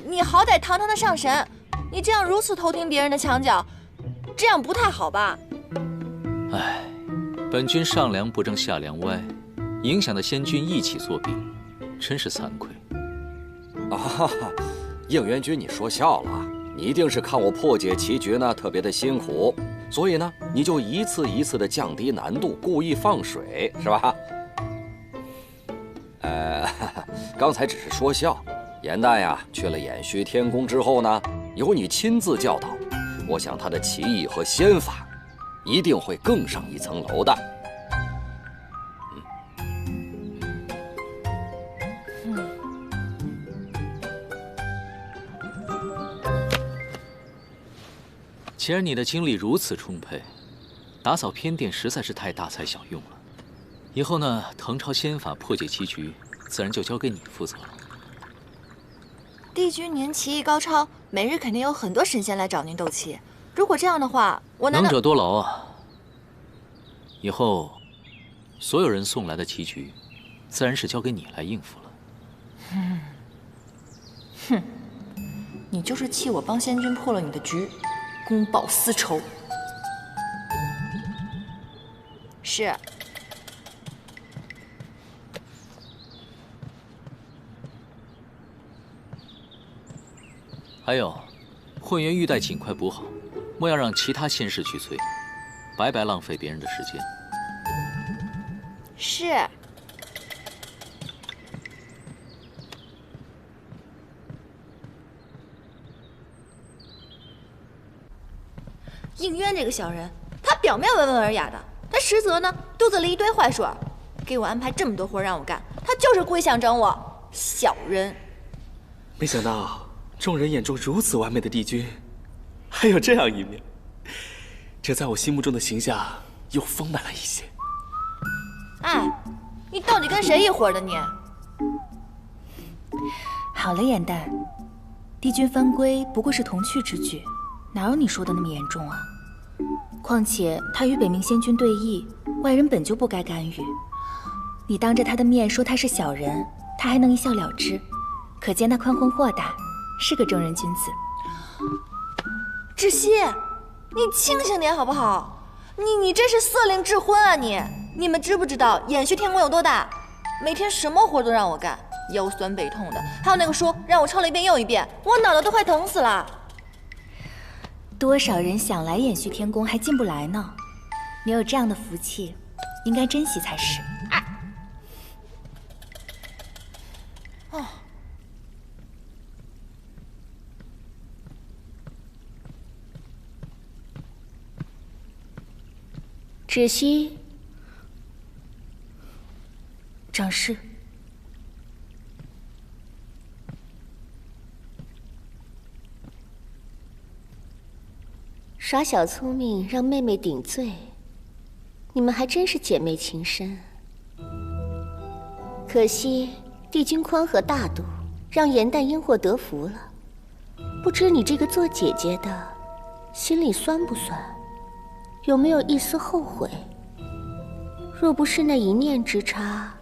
Speaker 1: 你好歹堂堂的上神，你这样如此偷听别人的墙角，这样不太好吧？
Speaker 9: 唉，本君上梁不正下梁歪，影响的仙君一起作弊，真是惭愧。
Speaker 2: 啊，应元君，你说笑了，你一定是看我破解棋局呢特别的辛苦，所以呢你就一次一次的降低难度，故意放水，是吧？刚才只是说笑。颜淡呀，去了偃虚天宫之后呢，由你亲自教导，我想他的棋艺和仙法一定会更上一层楼的。
Speaker 9: 既然你的精力如此充沛，打扫偏殿实在是太大材小用了。以后呢，誊抄仙法破解棋局，自然就交给你负责了。
Speaker 1: 帝君您棋艺高超，每日肯定有很多神仙来找您斗气。如果这样的话，我难道……
Speaker 9: 能者多劳啊！以后，所有人送来的棋局，自然是交给你来应付了。
Speaker 1: 哼，你就是气我帮仙君破了你的局，公报私仇。是。
Speaker 9: 还有，混元玉带尽快补好，莫要让其他仙士去催，白白浪费别人的时间。
Speaker 1: 是。应渊这个小人，他表面温文尔雅的，他实则呢肚子里一堆坏水，给我安排这么多活让我干，他就是故意想整我。小人。
Speaker 3: 没想到。众人眼中如此完美的帝君，还有这样一面，这在我心目中的形象又丰满了一些。
Speaker 1: 哎，你到底跟谁一伙的你？
Speaker 12: 好了，颜淡，帝君翻规不过是童趣之举，哪有你说的那么严重啊？况且他与北冥仙君对弈，外人本就不该干预。你当着他的面说他是小人，他还能一笑了之，可见他宽宏豁达。是个正人君子。
Speaker 1: 芷溪，你清醒点好不好？你这是色令智昏啊你！你们知不知道偃虚天宫有多大？每天什么活都让我干，腰酸背痛的。还有那个书让我抄了一遍又一遍，我脑袋都快疼死了。
Speaker 12: 多少人想来延续天宫还进不来呢？你有这样的福气，应该珍惜才是。
Speaker 1: 哦。
Speaker 4: 芷溪，
Speaker 12: 长侍。
Speaker 4: 耍小聪明让妹妹顶罪，你们还真是姐妹情深。可惜帝君宽和大度，让颜淡因祸得福了。不知你这个做姐姐的，心里酸不酸？有没有一丝后悔？若不是那一念之差，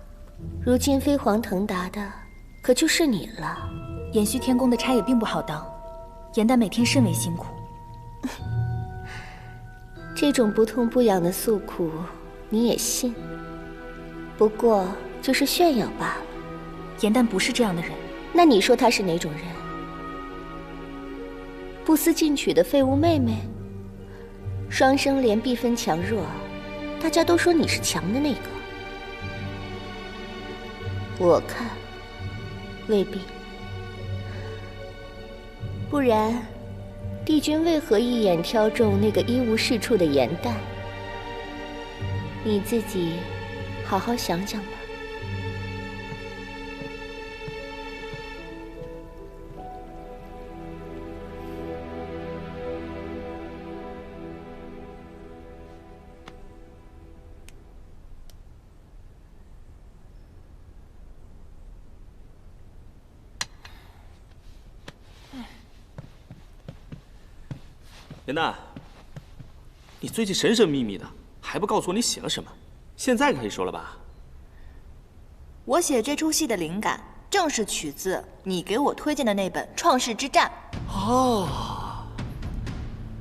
Speaker 4: 如今飞黄腾达的可就是你了。
Speaker 12: 延续天宫的差也并不好当，颜淡每天甚为辛苦。
Speaker 4: 这种不痛不痒的诉苦，你也信？不过就是炫耀罢了。
Speaker 12: 颜淡不是这样的人。
Speaker 4: 那你说她是哪种人？不思进取的废物妹妹？双生莲必分强弱，大家都说你是强的那个。我看未必。不然帝君为何一眼挑中那个一无是处的颜淡？你自己好好想想吧。
Speaker 3: 颜淡，你最近神神秘秘的，还不告诉我你写了什么？现在可以说了吧？
Speaker 1: 我写这出戏的灵感，正是取自你给我推荐的那本《创世之战》。
Speaker 3: 哦，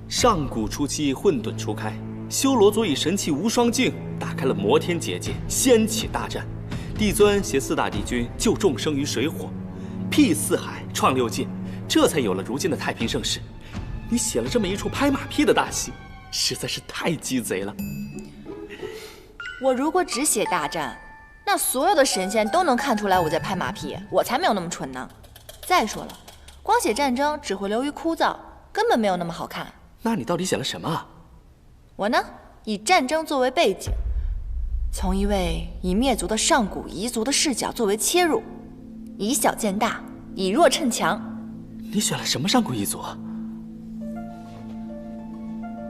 Speaker 3: 上古初期，混沌初开，修罗族以神器无双镜打开了摩天结界，掀起大战。帝尊携4大帝君救众生于水火，辟四海，创6界，这才有了如今的太平盛世。你写了这么一出拍马屁的大戏，实在是太鸡贼了。
Speaker 1: 我如果只写大战，那所有的神仙都能看出来我在拍马屁，我才没有那么蠢呢。再说了，光写战争只会流于枯燥，根本没有那么好看。
Speaker 3: 那你到底写了什么啊？
Speaker 1: 我呢，以战争作为背景，从一位已灭族的上古彝族的视角作为切入，以小见大，以弱趁强。
Speaker 3: 你选了什么上古彝族啊？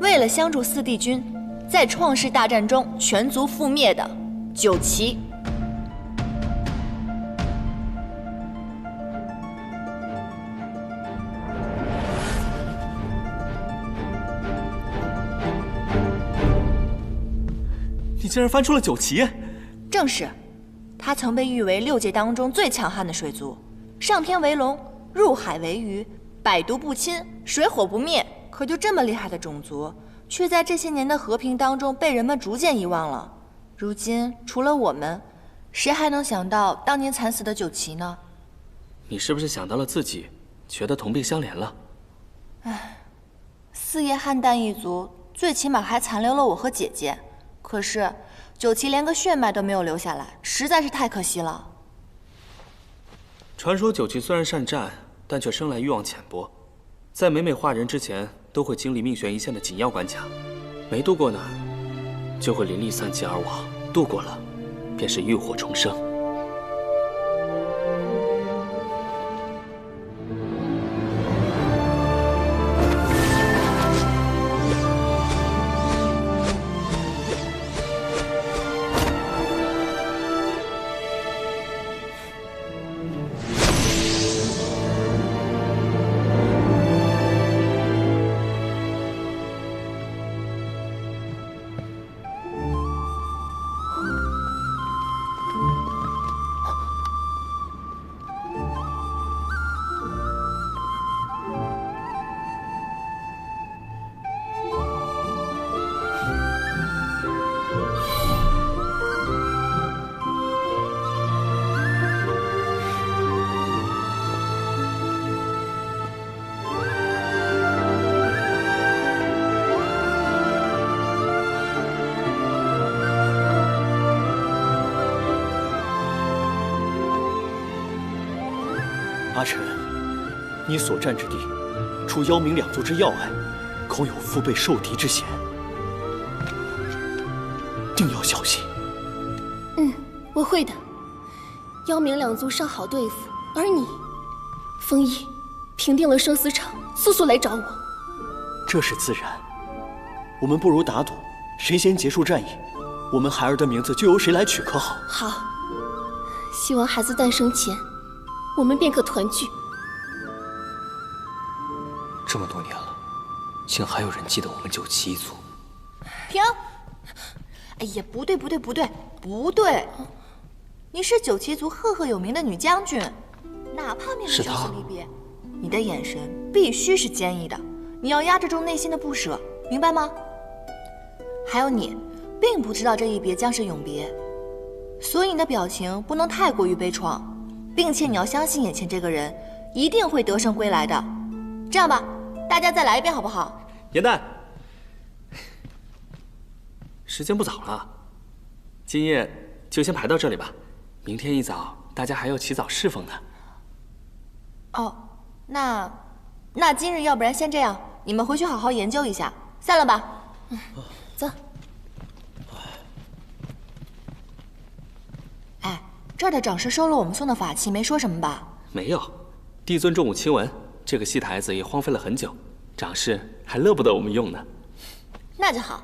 Speaker 1: 为了相助4帝君，在创世大战中全族覆灭的九岐。
Speaker 3: 你竟然翻出了九岐？
Speaker 1: 正是，他曾被誉为6界当中最强悍的水族，上天为龙，入海为鱼，百毒不侵，水火不灭。可就这么厉害的种族，却在这些年的和平当中被人们逐渐遗忘了。如今除了我们，谁还能想到当年惨死的九岐呢？
Speaker 3: 你是不是想到了自己，觉得同病相怜了？
Speaker 1: 唉，四叶汉淡一族最起码还残留了我和姐姐，可是九岐连个血脉都没有留下来，实在是太可惜了。
Speaker 3: 传说九岐虽然善战，但却生来欲望浅薄，在每化人之前，都会经历命悬一线的紧要关卡，没度过呢，就会灵力散尽而亡；度过了，便是浴火重生。
Speaker 15: 阿晨，你所占之地，除妖冥两族之要隘，恐有腹背受敌之嫌，定要小心。
Speaker 14: 我会的。妖冥两族尚好对付，而你，风翼，平定了生死场，速速来找我。
Speaker 15: 这是自然。我们不如打赌，谁先结束战役，我们孩儿的名字就由谁来取，可好？
Speaker 14: 好。希望孩子诞生前，我们便可团聚。
Speaker 16: 这么多年了，竟还有人记得我们九旗一族。
Speaker 1: 停！哎呀，不对，你是九旗族赫赫有名的女将军，哪怕面对生死离别，你的眼神必须是坚毅的，你要压制住内心的不舍，明白吗？还有你，并不知道这一别将是永别，所以你的表情不能太过于悲怆，并且你要相信眼前这个人一定会得胜归来的。这样吧，大家再来一遍好不好？
Speaker 3: 元旦，时间不早了，今夜就先排到这里吧。明天一早大家还要起早侍奉呢。
Speaker 1: 哦，那今日要不然先这样，你们回去好好研究一下，散了吧。走。哎，这儿的长师收了我们送的法器，没说什么吧？
Speaker 3: 没有，帝尊重武亲文，这个戏台子也荒废了很久，长师还乐不得我们用呢。
Speaker 1: 那就好。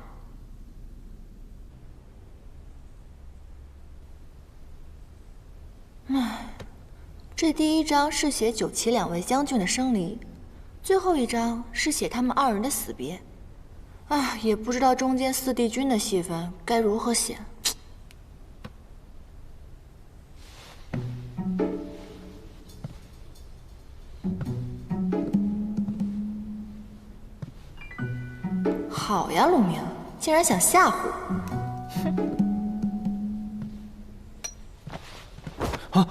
Speaker 1: 唉，这第一章是写九旗两位将军的生离，最后一章是写他们二人的死别。唉，也不知道中间四帝君的戏份该如何写。好呀，陆明，竟然想吓唬我！哼！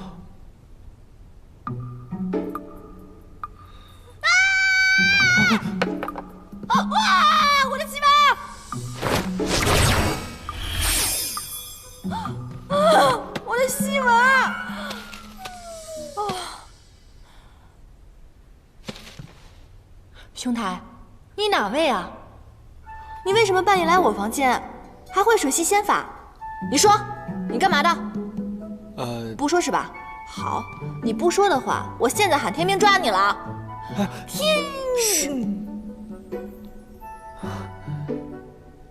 Speaker 18: 哇！我的鸡巴！我的西文！
Speaker 1: 兄台，你哪位啊？你为什么半夜来我房间，还会水系仙法？你说，你干嘛的？不说是吧？好，你不说的话，我现在喊天兵抓你了。天！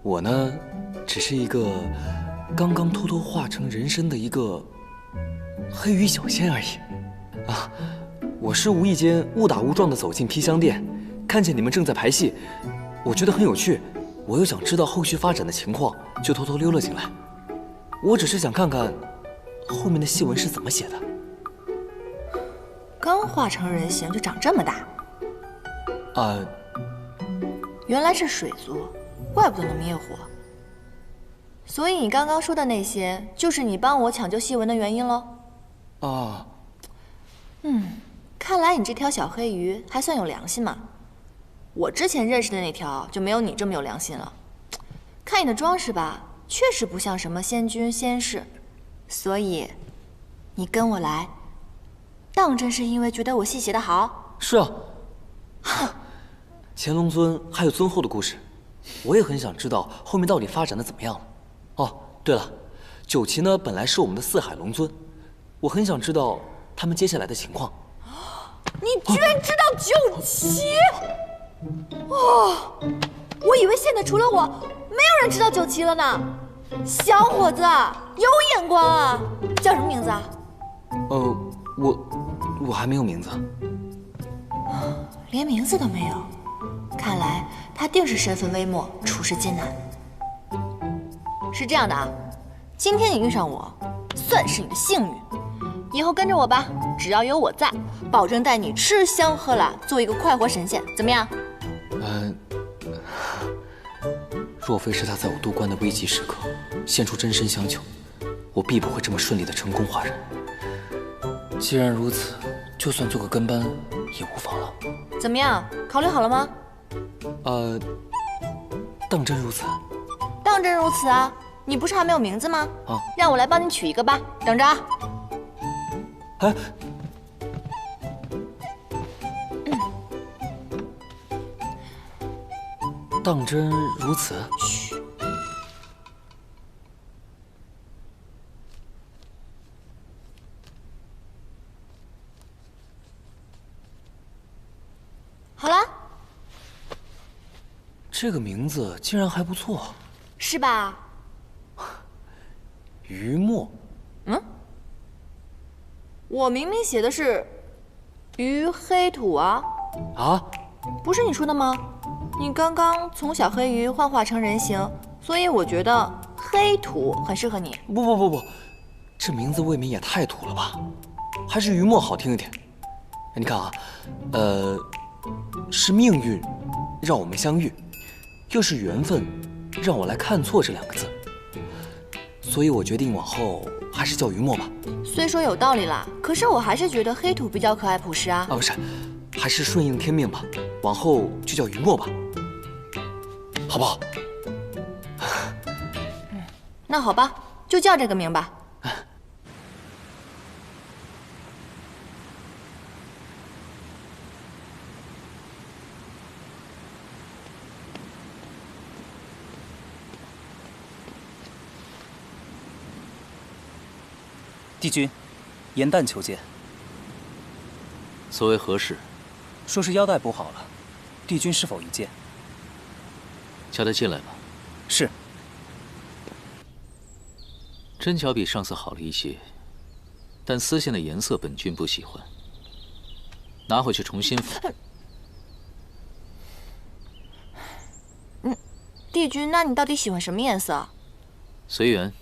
Speaker 16: 我呢，只是一个刚刚偷偷化成人身的一个黑羽小仙而已。啊，我是无意间误打误撞地走进披香殿，看见你们正在排戏，我觉得很有趣，我又想知道后续发展的情况，就偷偷溜了进来。我只是想看看后面的戏文是怎么写的。
Speaker 1: 刚化成人形就长这么大？原来是水族，怪不得能灭火。所以你刚刚说的那些，就是你帮我抢救戏文的原因喽？
Speaker 16: 啊。
Speaker 1: 看来你这条小黑鱼还算有良心嘛。我之前认识的那条就没有你这么有良心了。看你的装饰吧，确实不像什么仙君仙士，所以你跟我来，当真是因为觉得我戏写得好？
Speaker 16: 是啊。乾隆尊还有尊后的故事，我也很想知道后面到底发展的怎么样了。哦，对了，九旗呢本来是我们的四海龙尊，我很想知道他们接下来的情况。
Speaker 18: 你居然知道九旗？哦，
Speaker 1: 我以为现在除了我，没有人知道九旗了呢。小伙子，有眼光啊！叫什么名字啊？
Speaker 16: 我还没有名字。
Speaker 1: 连名字都没有，看来他定是身份微末，处事艰难。是这样的啊，今天你遇上我，算是你的幸运。以后跟着我吧，只要有我在，保证带你吃香喝辣，做一个快活神仙，怎么样？
Speaker 16: 若非是他在我渡关的危急时刻现出真身相救，我必不会这么顺利的成功化人。既然如此，就算做个跟班也无妨了。
Speaker 1: 怎么样？考虑好了吗？
Speaker 16: 当真如此？
Speaker 1: 当真如此啊！你不是还没有名字吗？
Speaker 16: 啊，
Speaker 1: 让我来帮你取一个吧，等着啊。
Speaker 17: 当真如此？
Speaker 1: 嘘。好了，
Speaker 17: 这个名字竟然还不错，
Speaker 1: 是吧？
Speaker 17: 于墨。
Speaker 1: 嗯，我明明写的是于黑土啊。
Speaker 17: 啊？
Speaker 1: 不是你说的吗？你刚刚从小黑鱼幻化成人形，所以我觉得黑土很适合你。
Speaker 17: 不，这名字未免也太土了吧？还是于墨好听一点。你看啊，是命运让我们相遇，又是缘分让我来看错这2个字，所以我决定往后还是叫于墨吧。
Speaker 1: 虽说有道理啦，可是我还是觉得黑土比较可爱朴实啊。
Speaker 17: 不是，还是顺应天命吧，往后就叫于墨吧，好不好？
Speaker 1: 那好吧，就叫这个名吧。
Speaker 8: 帝君，严旦求见。
Speaker 9: 所谓何事？
Speaker 8: 说是腰带补好了，帝君是否一见？
Speaker 9: 叫他进来吧。
Speaker 8: 是。
Speaker 9: 针脚比上次好了一些，但丝线的颜色本君不喜欢，拿回去重新缝。
Speaker 1: 帝君，那你到底喜欢什么颜色？
Speaker 9: 随缘。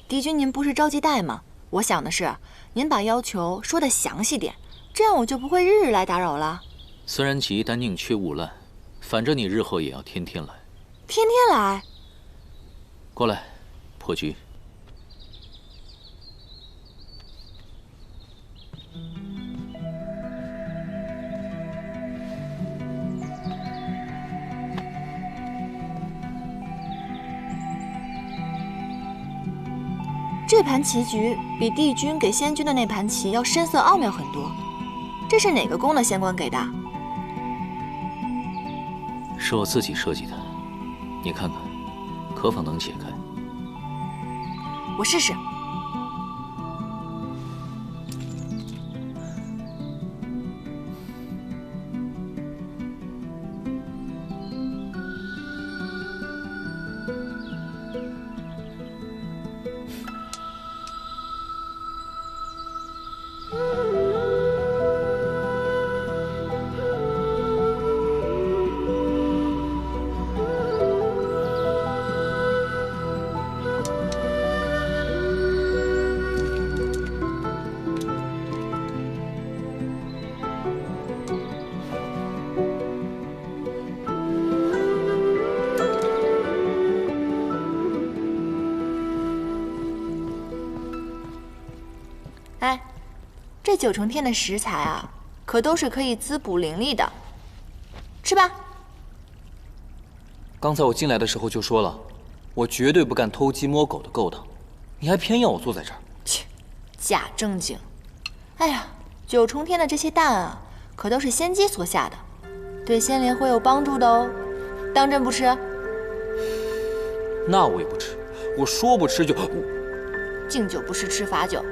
Speaker 1: 帝君，您不是着急带吗？我想的是，您把要求说得详细点，这样我就不会日日来打扰了。
Speaker 9: 虽然急，但宁缺毋滥，反正你日后也要天天来。
Speaker 1: 天天来？
Speaker 9: 过来，破局。
Speaker 1: 这盘棋局比帝君给仙君的那盘棋要深色奥妙很多，这是哪个宫的仙官给的？
Speaker 9: 是我自己设计的，你看看，可否能解开？
Speaker 1: 我试试。哎，这9重天的食材啊，可都是可以滋补灵力的，吃吧。
Speaker 17: 刚才我进来的时候就说了，我绝对不干偷鸡摸狗的勾当，你还偏要我坐在这儿？
Speaker 1: 切，假正经。哎呀，9重天的这些蛋啊，可都是仙姬所下的，对仙灵会有帮助的哦。当真不吃？
Speaker 17: 那我也不吃，我说不吃就……
Speaker 1: 敬酒不吃吃罚酒。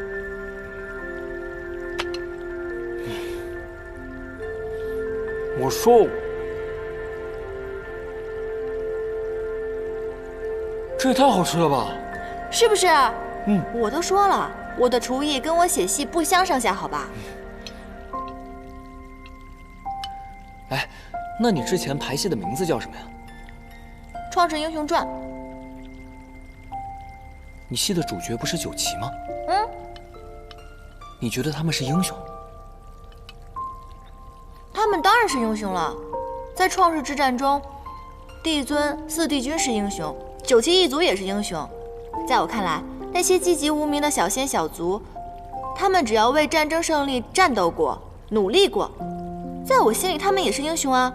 Speaker 17: 我说，这也太好吃了吧？
Speaker 1: 是不是？我都说了，我的厨艺跟我写戏不相上下，好吧？
Speaker 17: 哎，那你之前排戏的名字叫什么呀？
Speaker 1: 《创世英雄传》。
Speaker 17: 你戏的主角不是9旗吗？你觉得他们是英雄？
Speaker 1: 他们当然是英雄了，在创世之战中，帝尊、4帝君是英雄，9旗一族也是英雄。在我看来，那些籍籍无名的小仙小族，他们只要为战争胜利战斗过、努力过，在我心里他们也是英雄啊。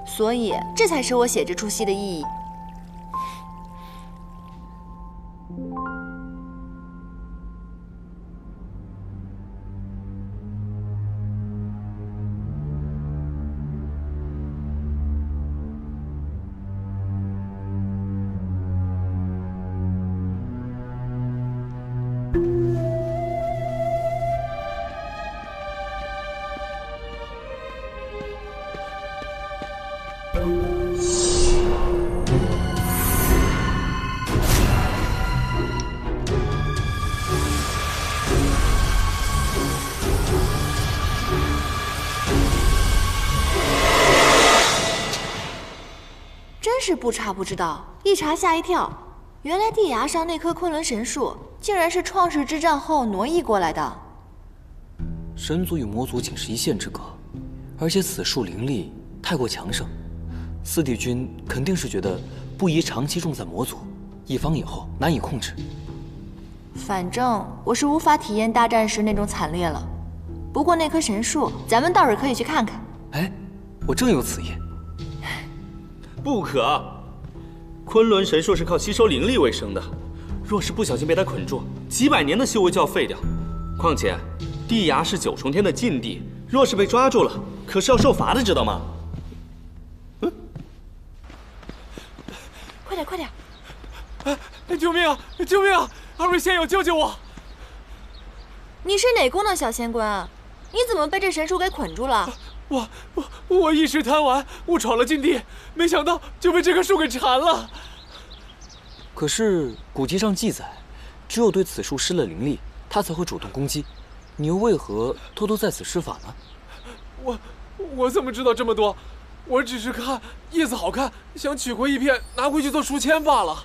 Speaker 1: 所以，这才是我写这出戏的意义。真是不查不知道，一查吓一跳。原来地崖上那棵昆仑神树，竟然是创世之战后挪移过来的。
Speaker 17: 神族与魔族仅是一线之隔，而且此树灵力太过强盛，四帝君肯定是觉得不宜长期种在魔族，一方以后难以控制。
Speaker 1: 反正我是无法体验大战时那种惨烈了。不过那棵神树，咱们倒是可以去看看。
Speaker 17: 哎，我正有此意。
Speaker 3: 不可！昆仑神树是靠吸收灵力为生的，若是不小心被它捆住，几百年的修为就要废掉。况且，地崖是9重天的禁地，若是被抓住了，可是要受罚的，知道吗？
Speaker 1: 快点，快点！
Speaker 15: 救命啊！救命啊！二位仙友，救救我！
Speaker 1: 你是哪宫的小仙官啊？你怎么被这神树给捆住了？
Speaker 15: 我一时贪玩，误闯了禁地，没想到就被这棵树给缠了。
Speaker 17: 可是古籍上记载，只有对此树施了灵力，它才会主动攻击。你又为何偷偷在此施法呢？
Speaker 15: 我怎么知道这么多？我只是看叶子好看，想取回一片拿回去做书签罢了。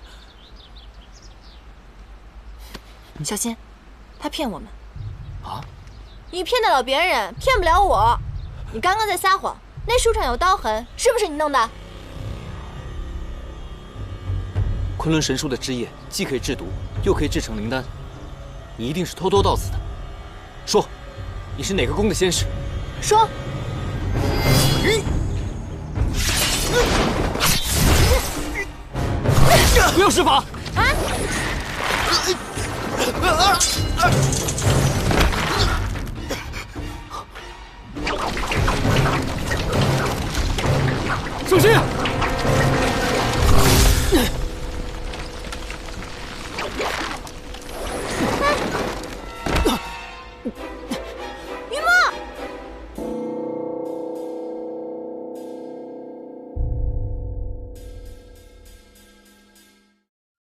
Speaker 1: 小心，他骗我们。
Speaker 17: 啊？
Speaker 1: 你骗得了别人，骗不了我。你刚刚在撒谎，那树上有刀痕，是不是你弄的？
Speaker 17: 昆仑神树的枝叶既可以制毒，又可以制成灵丹，你一定是偷偷到此的。说，你是哪个宫的仙使？
Speaker 1: 说。
Speaker 17: 不要施法！
Speaker 1: 啊！
Speaker 17: 小心！